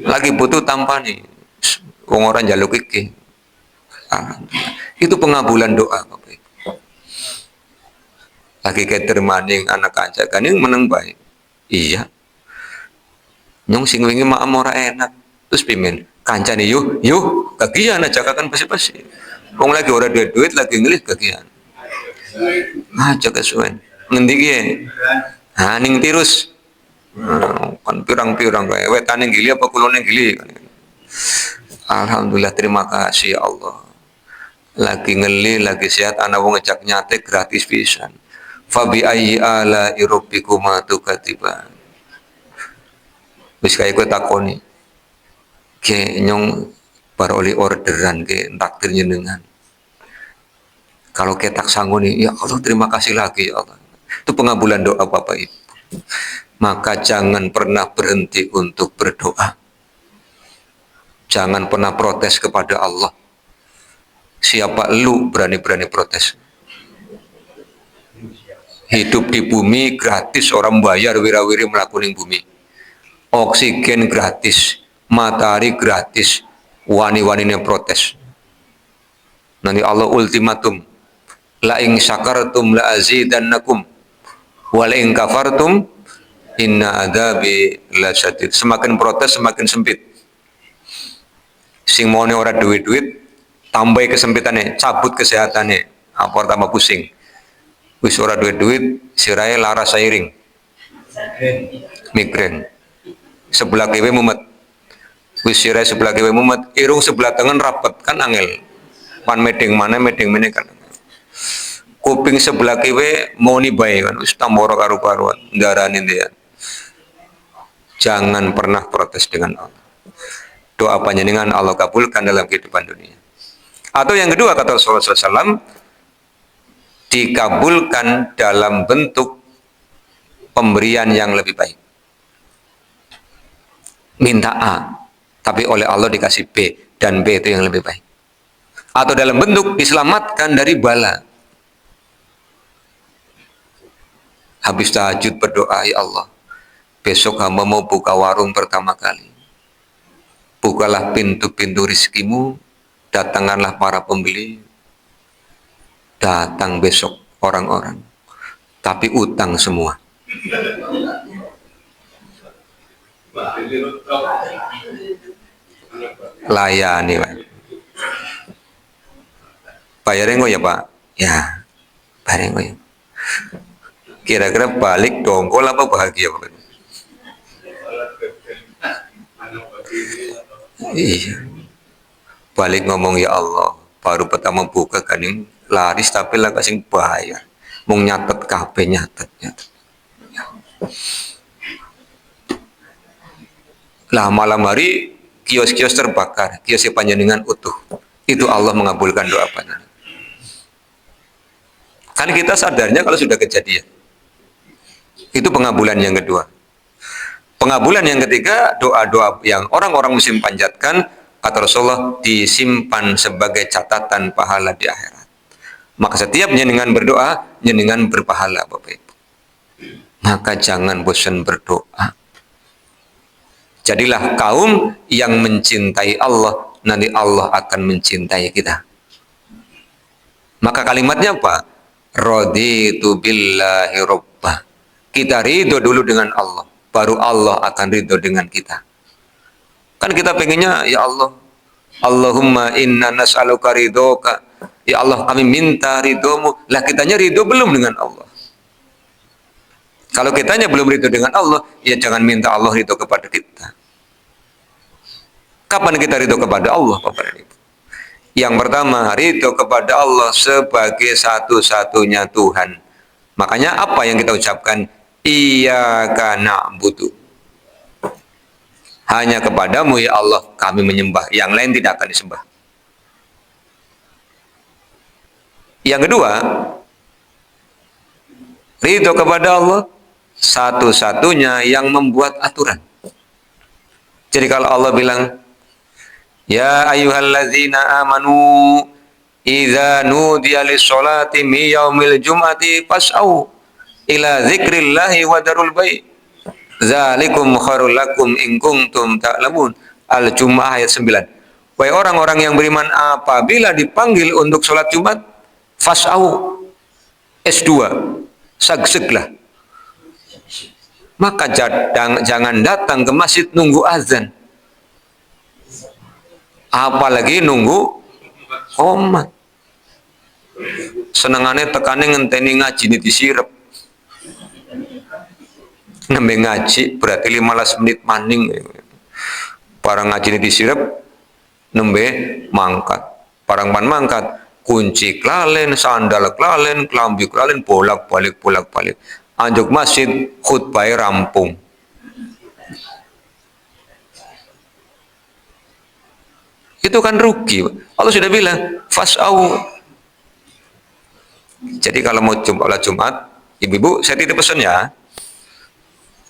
lagi butuh tampan nih wong orang jaluk iki itu pengabulan doa Bapak Ibu. Lagi ketermaning anak kaca kan yang menang baik iya nyong sing wingi maam ora enak terus pimen kancane yuk kagian aja kan pasti wong lagi ora duit lagi ngelih kagian aja kesuwen ngendi ki ning tirus kan pirang-pirang kae wetane gili apa kulone gili alhamdulillah terima kasih ya Allah lagi ngelih lagi sehat ana wong ngejak nyate gratis pisan fa bi ayyi ala rabbikuma tukatiban wis kaya kowe takoni ke nyong baru oleh orderan ke takdir jenengan kalau ketak sangguni ya Allah terima kasih lagi ya Allah itu pengabulan doa Bapak Ibu maka jangan pernah berhenti untuk berdoa jangan pernah protes kepada Allah siapa lu berani-berani protes hidup di bumi gratis orang bayar wira-wiri melakukan bumi oksigen gratis matahari gratis wani-waninya protes nanti Allah ultimatum la ing syakartum la azidannakum wa la ing kafartum inna adzabi lasyadid semakin protes semakin sempit sing mone ora duit-duit tambah kesempitannya cabut kesehatannya apa tambah pusing wis ora duit-duit sirahe lara sairing migrain sebelah kiwe mumet wis sirai sebelah kiwe mumet irung sebelah tangan rapet kan angel pan meding mana kan kuping sebelah kiwe mau nih bae kan wis tamboro karu-karuan ndarani dia jangan pernah protes dengan Allah doa panjenengan Allah kabulkan dalam kehidupan dunia atau yang kedua kata Rasulullah SAW dikabulkan dalam bentuk pemberian yang lebih baik minta A tapi oleh Allah dikasih B dan B itu yang lebih baik atau dalam bentuk diselamatkan dari bala habis tahajud berdoa ya Allah besok hamba mau buka warung pertama kali bukalah pintu-pintu rizkimu datangkanlah para pembeli datang besok orang-orang tapi utang semua layani Pak bayarin kok ya Pak ya bayarin kok ya kira-kira balik dongkol apa bahagia Pak iya balik ngomong ya Allah baru pertama buka kan yang laris tapi lah kasih bayar mau nyatet kabeh nyatet lah malam hari kios-kios terbakar kiosnya panjenengan utuh itu Allah mengabulkan doa panjenengan kan kita sadarnya kalau sudah kejadian itu pengabulan yang kedua pengabulan yang ketiga doa-doa yang orang-orang muslim panjatkan kata Rasulullah disimpan sebagai catatan pahala di akhirat maka setiap jenengan berdoa jenengan berpahala Bapak Ibu maka jangan bosan berdoa. Jadilah kaum yang mencintai Allah, nanti Allah akan mencintai kita. Maka kalimatnya apa? Raditu billahi rabbah. Kita ridho dulu dengan Allah, baru Allah akan ridho dengan kita. Kan kita pengennya, ya Allah, Allahumma inna nas'aluka ridhoka. Ya Allah, kami minta ridhomu. Lah kitanya ridho belum dengan Allah. Kalau kitanya belum ridho dengan Allah, ya jangan minta Allah ridho kepada kita. Kapan kita ridho kepada Allah, Bapak Ibu? Yang pertama, ridho kepada Allah sebagai satu-satunya Tuhan. Makanya apa yang kita ucapkan? Iyyaka na'budu. Hanya kepadamu ya Allah kami menyembah, yang lain tidak akan disembah. Yang kedua, ridho kepada Allah satu-satunya yang membuat aturan. Jadi kalau Allah bilang, ya ayyuhalladzina amanu idza nudiya lis-sholati min yaumil jum'ati fas'au ila dzikrillahi wa darul bai'. Zalikum khairul lakum in kuntum ta'lamun. Al-Jumu'ah ayat 9. Wahai orang-orang yang beriman, apabila dipanggil untuk sholat Jumat, fas'au, S2, sagseglah. Maka jangan datang ke masjid nunggu azan. Apalagi nunggu qomat. Senengane tekane ngenteni ngaji disirep. Nembe ngaji berarti 15 menit maning. Parang ngaji disirep nembe mangkat. Parang pan mangkat, kunci klalen, sandal klalen, klambi klalen, bolak-balik. Anjuk masjid khutbah rampung. Itu kan rugi. Allah sudah bilang, fas'au. Jadi kalau mau Jumat, ibu-ibu saya titip pesan ya.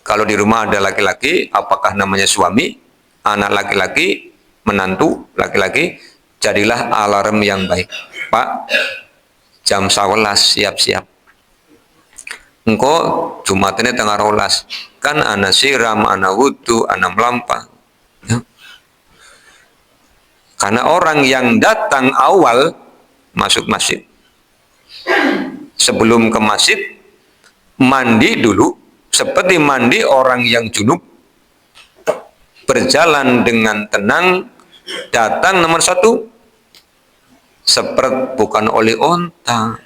Kalau di rumah ada laki-laki, apakah namanya suami, anak laki-laki, menantu laki-laki, jadilah alarm yang baik. Pak, jam 11 siap-siap. Engkau Jumat ini tengah rolas. Kan anak siram, anak wudu, anak melampah. Ya. Karena orang yang datang awal masuk masjid, sebelum ke masjid, mandi dulu, seperti mandi orang yang junub, berjalan dengan tenang, datang nomor 1, seperti bukan oleh onta,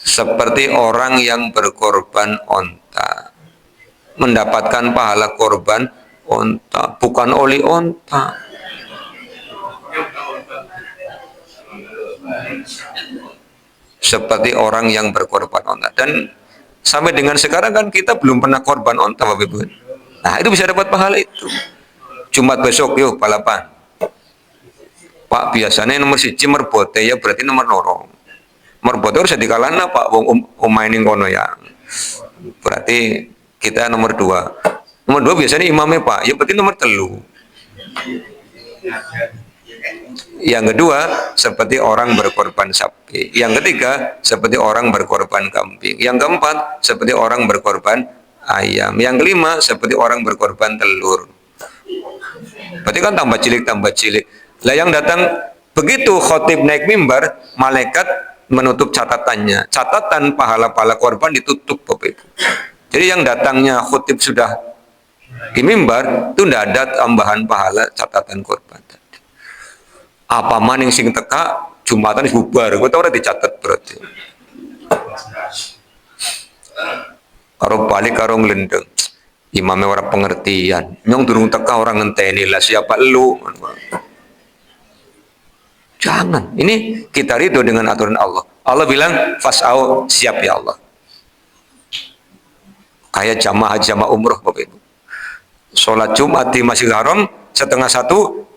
seperti orang yang berkorban onta, mendapatkan pahala korban onta, bukan oleh onta. Seperti orang yang berkorban onta. Dan sampai dengan sekarang kan kita belum pernah korban onta, Bapak Ibu. Nah, itu bisa dapat pahala itu. Jumat besok yuk balapan. Pak, biasanya nomor 1 merbote ya berarti nomor loro. Merbote harus dikalahkan Pak wong mainin kono ya. Berarti kita nomor 2. Nomor 2 biasanya imamnya Pak, ya berarti nomor 3. Yang kedua, seperti orang berkorban sapi. Yang ketiga, seperti orang berkorban kambing. Yang keempat, seperti orang berkorban ayam. Yang kelima, seperti orang berkorban telur. Berarti kan tambah cilik. Lah yang datang, begitu khotib naik mimbar, malaikat menutup catatannya. Catatan pahala-pahala korban ditutup, Bapak Ibu. Jadi yang datangnya khotib sudah di mimbar, itu tidak ada tambahan pahala catatan korban. Apa maning sing teka Jumatan bubar, gue tau udah dicatat berarti. Karo balik karo ngelendeng, imamnya orang pengertian, nyong durung teka orang ngenteni lah siapa lu. Jangan, ini kita ridho dengan aturan Allah. Allah bilang fas'au, siap ya Allah. Kayak jamaah umroh Bapak Ibu. Sholat Jumat di Masjidil Haram setengah 1,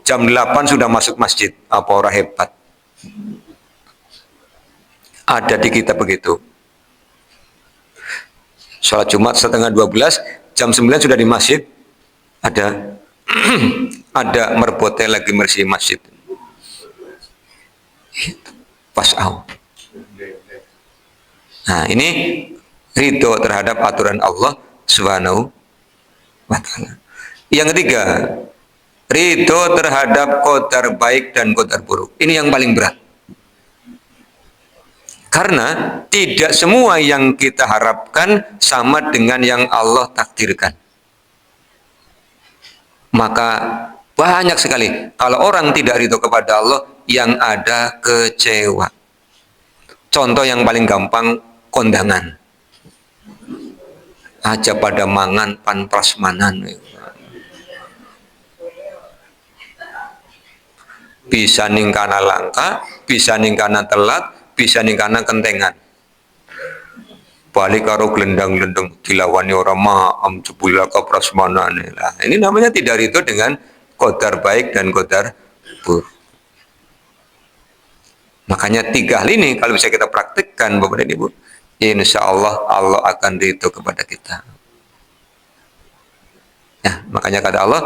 jam 8 sudah masuk masjid. Apa orang hebat? Ada di kita begitu. Sholat Jumat setengah 12, jam 9 sudah di masjid. Ada ada merbote lagi bersih masjid. Fas'au. Nah ini ridho terhadap aturan Allah Subhanahu wa taala. Yang ketiga, ridho terhadap qadar baik dan qadar buruk. Ini yang paling berat. Karena tidak semua yang kita harapkan sama dengan yang Allah takdirkan. Maka banyak sekali kalau orang tidak ridho kepada Allah, yang ada kecewa. Contoh yang paling gampang, kondangan. Aja pada mangan pan prasmanan. Bisa ningkana langka, bisa ningkana telat, bisa ningkana kentengan. Balik karo gelendang-gelendang dilawani orang maam jebula ke prasmanan. Nah, ini namanya tidak ridho dengan qadar baik dan qadar buruk. Makanya 3 hal ini kalau bisa kita praktikkan Bapak dan Ibu, insya Allah Allah akan ridho kepada kita. Ya, makanya kata Allah,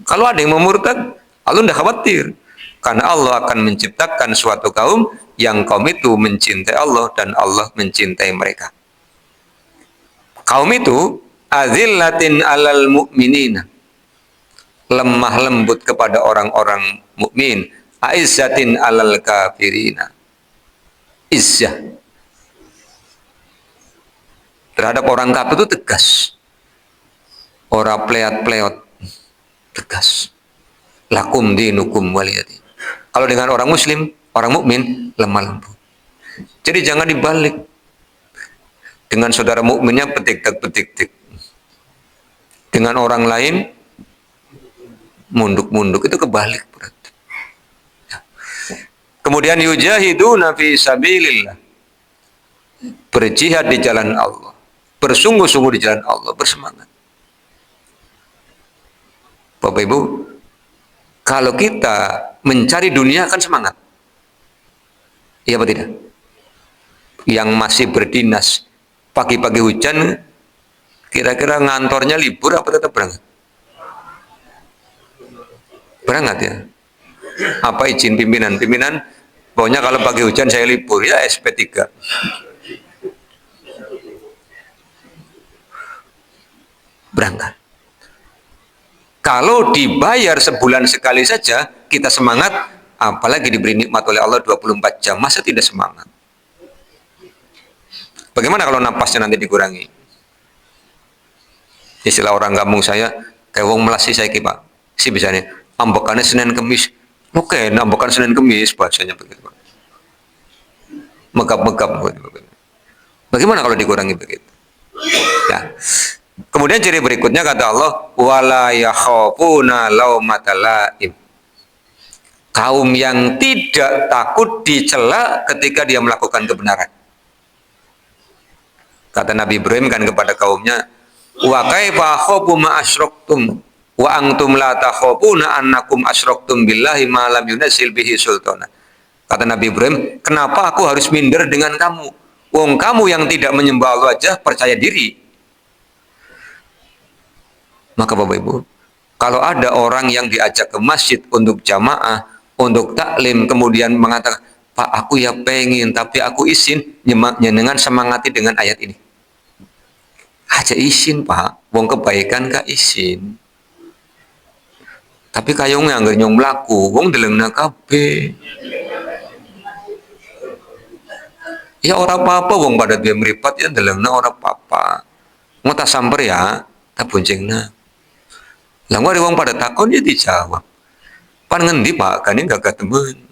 kalau ada yang memurtad, Allah tidak khawatir. Karena Allah akan menciptakan suatu kaum yang kaum itu mencintai Allah dan Allah mencintai mereka. Kaum itu azillatin alal mu'minina, lemah lembut kepada orang-orang mukmin, aizzatin alal kafirina, izzah terhadap orang kafir itu tegas, orang pleot-pleot, tegas. Lakum dinukum waliyadin. Kalau dengan orang muslim, orang mukmin lemah lembut. Jadi jangan dibalik. Dengan saudara mukminnya petik-petik. Dengan orang lain munduk-munduk, itu kebalik berarti. Kemudian yujahiduna fi sabilillah, berjihad di jalan Allah, bersungguh-sungguh di jalan Allah, bersemangat. Bapak Ibu, kalau kita mencari dunia kan semangat, iya apa tidak? Yang masih berdinas, pagi-pagi hujan, kira-kira ngantornya libur apa tetap berangkat? Berangkat ya? Apa izin pimpinan? Pimpinan, pokoknya kalau pagi hujan saya libur, ya SP3. Berangkat. Kalau dibayar sebulan sekali saja, kita semangat, apalagi diberi nikmat oleh Allah 24 jam, masa tidak semangat? Bagaimana kalau napasnya nanti dikurangi? Istilah orang kampung saya, kayak wong melasi saya Pak. Si bisanya, ambekannya Senin Kemis. Oke, ambekan Senin Kemis, bahasanya begitu. Megap-megap. Bagaimana kalau dikurangi begitu? Ya. Kemudian ciri berikutnya kata Allah, wala yakhafuna laumata laim. Kaum yang tidak takut dicela ketika dia melakukan kebenaran. Kata Nabi Ibrahim kan kepada kaumnya, wa kaifa akhafu ma asyraktum wa antum la takhafuna annakum asyraktum billahi ma lam yunzil bihi sultana. Kata Nabi Ibrahim, kenapa aku harus minder dengan kamu? Wong kamu yang tidak menyembah Allah aja percaya diri. Maka Bapak Ibu, kalau ada orang yang diajak ke masjid untuk jamaah, untuk taklim, kemudian mengatakan, Pak, aku ya pengen, tapi aku izin, nyenengan semangati dengan ayat ini. Aja izin Pak, wong kebaikan gak izin. Tapi kayong yang nyong melaku, wong delengna kabeh. Ya orang apa-apa, wong pada dia meripat ya delengna orang apa-apa. Mau tak samper ya, tak boncengna. Lah wong pada takon ya dijawab. Pan ngendi Pak, kan gak temen.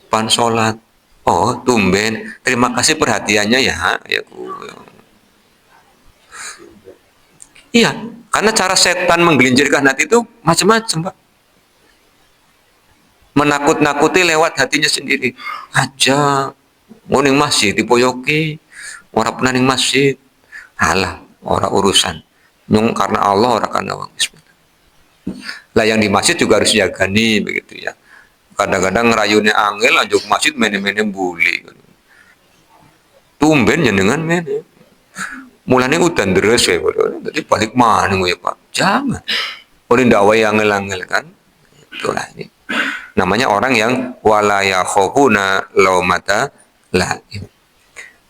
Pan sholat. Oh, tumben. Terima kasih perhatiannya ya. Ya iya, karena cara setan menggelincirkan hati itu macam-macam, Pak. Menakut-nakuti lewat hatinya sendiri. Aja nguning masjid dipoyoki, ora pernah ning masjid. Alah, ora urusan. Nyung karena Allah, ora karena wong. Lah yang di masjid juga harus jaga nih begitu ya. Kadang-kadang ngerayunya angel lanjut masjid mene-mene buli. Tumben jenengan mene. Mulane udan deres ya, jadi balik mana ya Pak? Jangan. Oleh dakwah yang angel-angel kan. Itulah ini. Namanya orang yang wala yakhafuna laumata laim.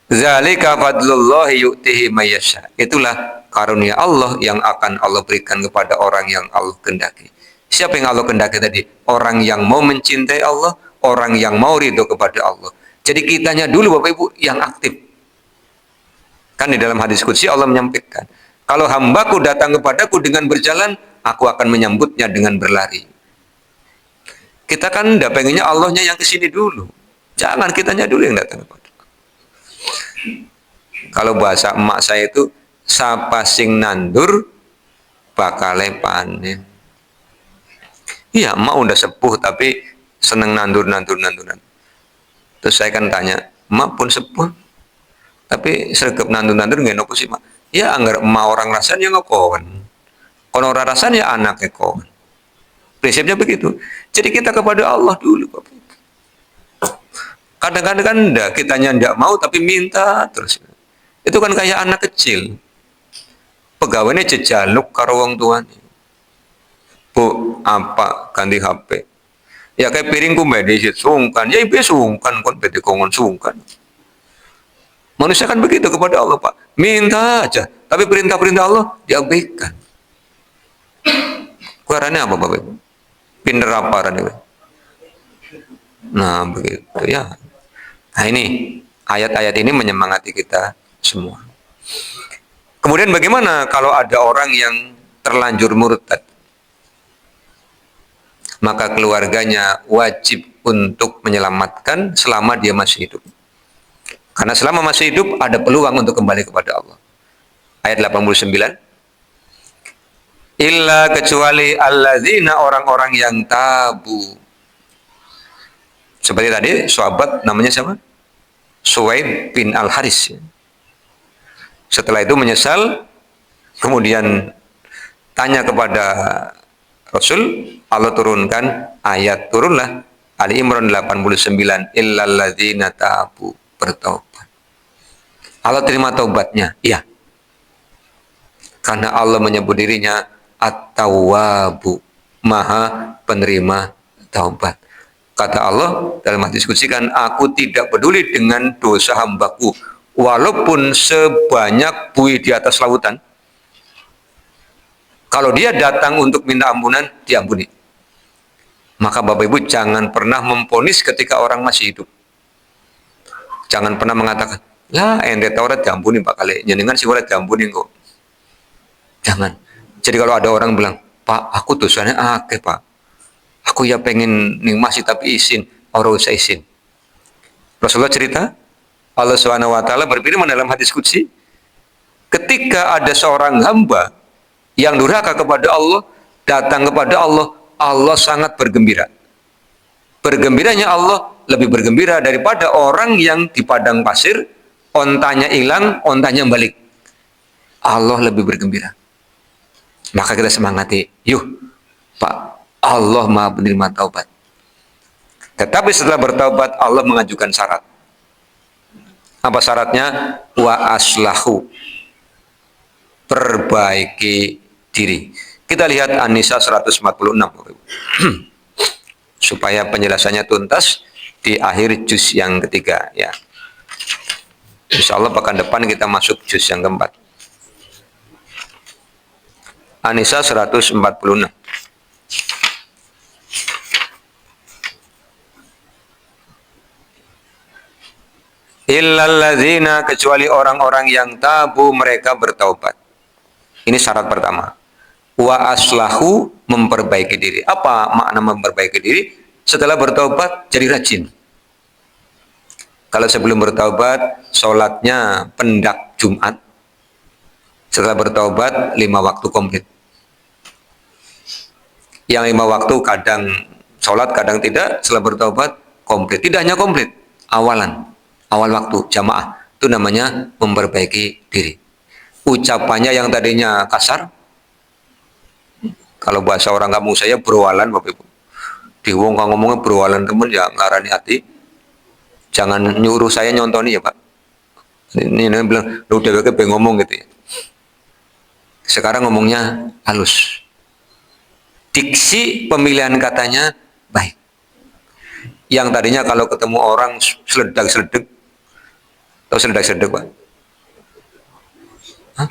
Zalika fadlullahi yu'tihi mayyasha. Itulah karunia Allah yang akan Allah berikan kepada orang yang Allah kehendaki. Siapa yang Allah kehendaki tadi? Orang yang mau mencintai Allah, orang yang mau ridho kepada Allah. Jadi kitanya dulu Bapak Ibu yang aktif. Kan di dalam hadis qudsi Allah menyampaikan, kalau hambaku datang kepadaku dengan berjalan, aku akan menyambutnya dengan berlari. Kita kan udah pengennya Allahnya yang kesini dulu. Jangan kitanya dulu yang datang kepada. Kalau bahasa emak saya itu, sapa sing nandur bakale panen. Iya, emak udah sepuh tapi seneng nandur. Terus saya kan tanya, emak pun sepuh, tapi sergap nandur nggak nopo sih mak? Ya anggar emak orang rasanya nggak kawan. Kalau orang rasanya anaknya kawan. Prinsipnya begitu. Jadi kita kepada Allah dulu Bapak. Kadang-kadang kan enggak, kitanya enggak mau tapi minta terus. Itu kan kayak anak kecil. Pegawainya jejaluk karo wong tuane. Bu, apa ganti HP? Ya kayak piringku medis sungkan. Ya ibu sungkan kon bete kongon sungkan. Manusia kan begitu kepada Allah, Pak. Minta aja, tapi perintah-perintah Allah diabaikan. Kuarannya apa, Bapak Ibu? Pinter apa rane? Nah, begitu ya. Nah, ini ayat-ayat ini menyemangati kita semua. Kemudian bagaimana kalau ada orang yang terlanjur murtad? Maka keluarganya wajib untuk menyelamatkan selama dia masih hidup. Karena selama masih hidup ada peluang untuk kembali kepada Allah. Ayat 89. Illa kecuali alladzina orang-orang yang tabu. Seperti tadi sahabat namanya siapa? Suwaid bin Al-Haris. Setelah itu menyesal, kemudian tanya kepada Rasul, Allah turunkan ayat, turunlah Ali Imran 89, illalladzina tabu, bertaubat. Allah terima taubatnya, iya. Karena Allah menyebut dirinya At-Tawwabu, Maha penerima taubat. Kata Allah dalam hadis qudsi kan, aku tidak peduli dengan dosa hambaku walaupun sebanyak buih di atas lautan. Kalau dia datang untuk minta ampunan, diampuni. Maka Bapak Ibu jangan pernah memponis ketika orang masih hidup. Jangan pernah mengatakan, lah ente taurat diampuni Pak kali, jenengan sih boleh diampuni kok. Jangan. Jadi kalau ada orang bilang, Pak, aku dosanya akeh Pak. Aku ya pengen nikmati tapi izin, orang usah izin. Rasulullah cerita, Allah Subhanahu wa taala berfirman dalam hadis qudsi, ketika ada seorang hamba yang durhaka kepada Allah, datang kepada Allah, Allah sangat bergembira. Bergembiranya Allah lebih bergembira daripada orang yang di padang pasir, ontanya hilang, ontanya balik. Allah lebih bergembira. Maka kita semangati, yuk Pak, Allah Maha penerima taubat. Tetapi setelah bertaubat, Allah mengajukan syarat. Apa syaratnya? Wa aslahu, perbaiki diri. Kita lihat An-Nisa 146 supaya penjelasannya tuntas di akhir juz yang ketiga ya. Insya Allah pekan depan kita masuk juz yang keempat. An-Nisa 146. Illalladzina, kecuali orang-orang yang tabu, mereka bertaubat. Ini syarat pertama. Wa aslahu, memperbaiki diri. Apa makna memperbaiki diri? Setelah bertaubat jadi rajin. Kalau sebelum bertaubat sholatnya pendak Jumat, setelah bertaubat 5 waktu komplit. Yang 5 waktu kadang sholat kadang tidak, setelah bertaubat komplit. Tidak hanya komplit, awal waktu jamaah, itu namanya memperbaiki diri. Ucapannya yang tadinya kasar, kalau bahasa orang kampung saya berualan Bapak Ibu. Di wong kang ngomongnya berualan temen ya ngarani hati. Jangan nyuruh saya nyontoni ya Pak. Ini bilang lu deweke pengen ngomong gitu ya. Sekarang ngomongnya halus. Diksi pemilihan katanya baik. Yang tadinya kalau ketemu orang seledak-seledek, Tahu seledak-seledak, Pak? Hah?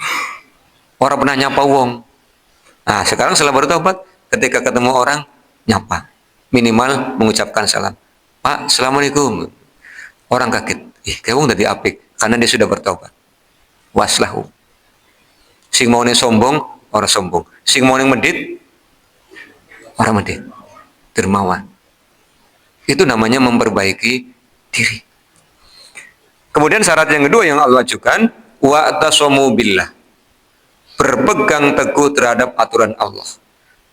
Orang pernah nyapa wong. Nah, sekarang setelah bertobat, ketika ketemu orang, nyapa. Minimal mengucapkan salam. Pak, Assalamualaikum. Orang kaget. Kayak wong tadi apik. Karena dia sudah bertobat. Waslahu. Sing mau sombong, orang sombong. Sing mau medit, orang medit. Dermawan. Itu namanya memperbaiki diri. Kemudian syarat yang kedua yang Allah ajukan, wa'tasamu billah. Berpegang teguh terhadap aturan Allah.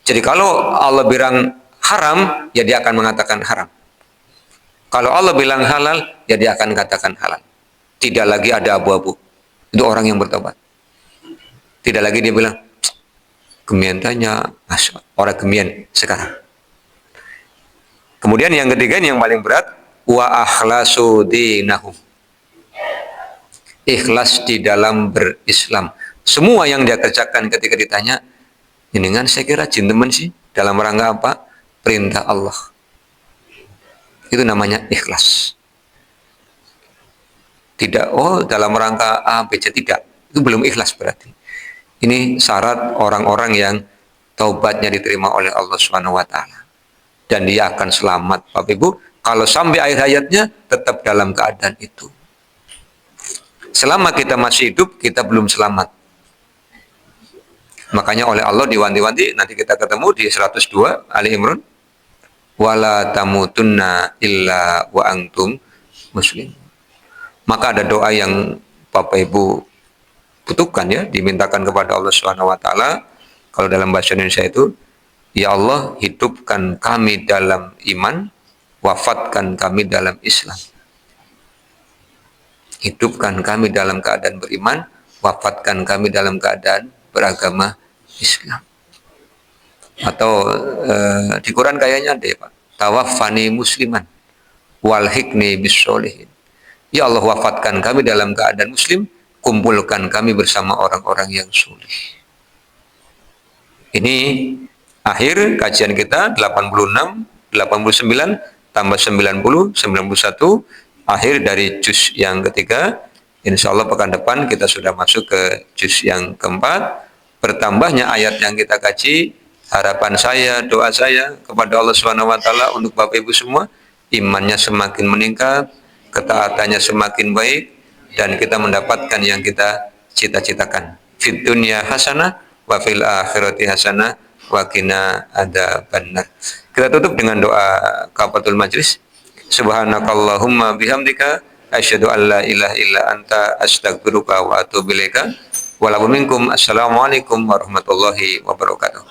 Jadi kalau Allah bilang haram, ya dia akan mengatakan haram. Kalau Allah bilang halal, ya dia akan katakan halal. Tidak lagi ada abu-abu. Itu orang yang bertobat. Tidak lagi dia bilang, gemian tanya, orang gemian sekarang. Kemudian yang ketiga, yang paling berat, wa akhlasu dinahum. Ikhlas di dalam berislam. Semua yang dia kerjakan ketika ditanya, ini kan saya kira gentleman sih, dalam rangka apa? Perintah Allah. Itu namanya ikhlas. Tidak, dalam rangka A, B, C, tidak. Itu belum ikhlas berarti. Ini syarat orang-orang yang taubatnya diterima oleh Allah SWT. Dan dia akan selamat, Bapak Ibu. Kalau sampai akhir hayatnya, tetap dalam keadaan itu. Selama kita masih hidup, kita belum selamat. Makanya oleh Allah diwanti-wanti, nanti kita ketemu di 102 Ali Imran. Wala tamutunna illa wa antum muslim. Maka ada doa yang Bapak Ibu butuhkan ya, dimintakan kepada Allah SWT. Kalau dalam bahasa Indonesia itu, ya Allah, hidupkan kami dalam iman, wafatkan kami dalam Islam. Hidupkan kami dalam keadaan beriman, wafatkan kami dalam keadaan beragama Islam. Atau di Quran kayaknya ada ya Pak, tawaffani musliman walhikni bissolihin. Ya Allah, wafatkan kami dalam keadaan muslim, kumpulkan kami bersama orang-orang yang soleh. Ini akhir kajian kita 86, 89 tambah 90, 91, akhir dari juz yang ketiga. Insya Allah pekan depan kita sudah masuk ke juz yang keempat. Bertambahnya ayat yang kita kaji, harapan saya, doa saya kepada Allah SWT untuk Bapak Ibu semua, imannya semakin meningkat, ketaatannya semakin baik, dan kita mendapatkan yang kita cita-citakan. Fid dunya hasanah wa fil akhirati hasanah wa qina adzabannar. Kita tutup dengan doa kafaratul majlis. Subhanakallahumma bihamdika asyhadu an la ilaha illa anta astaghfiruka wa atubu ilaika. Walakum minkum. Assalamualaikum warahmatullahi wabarakatuh.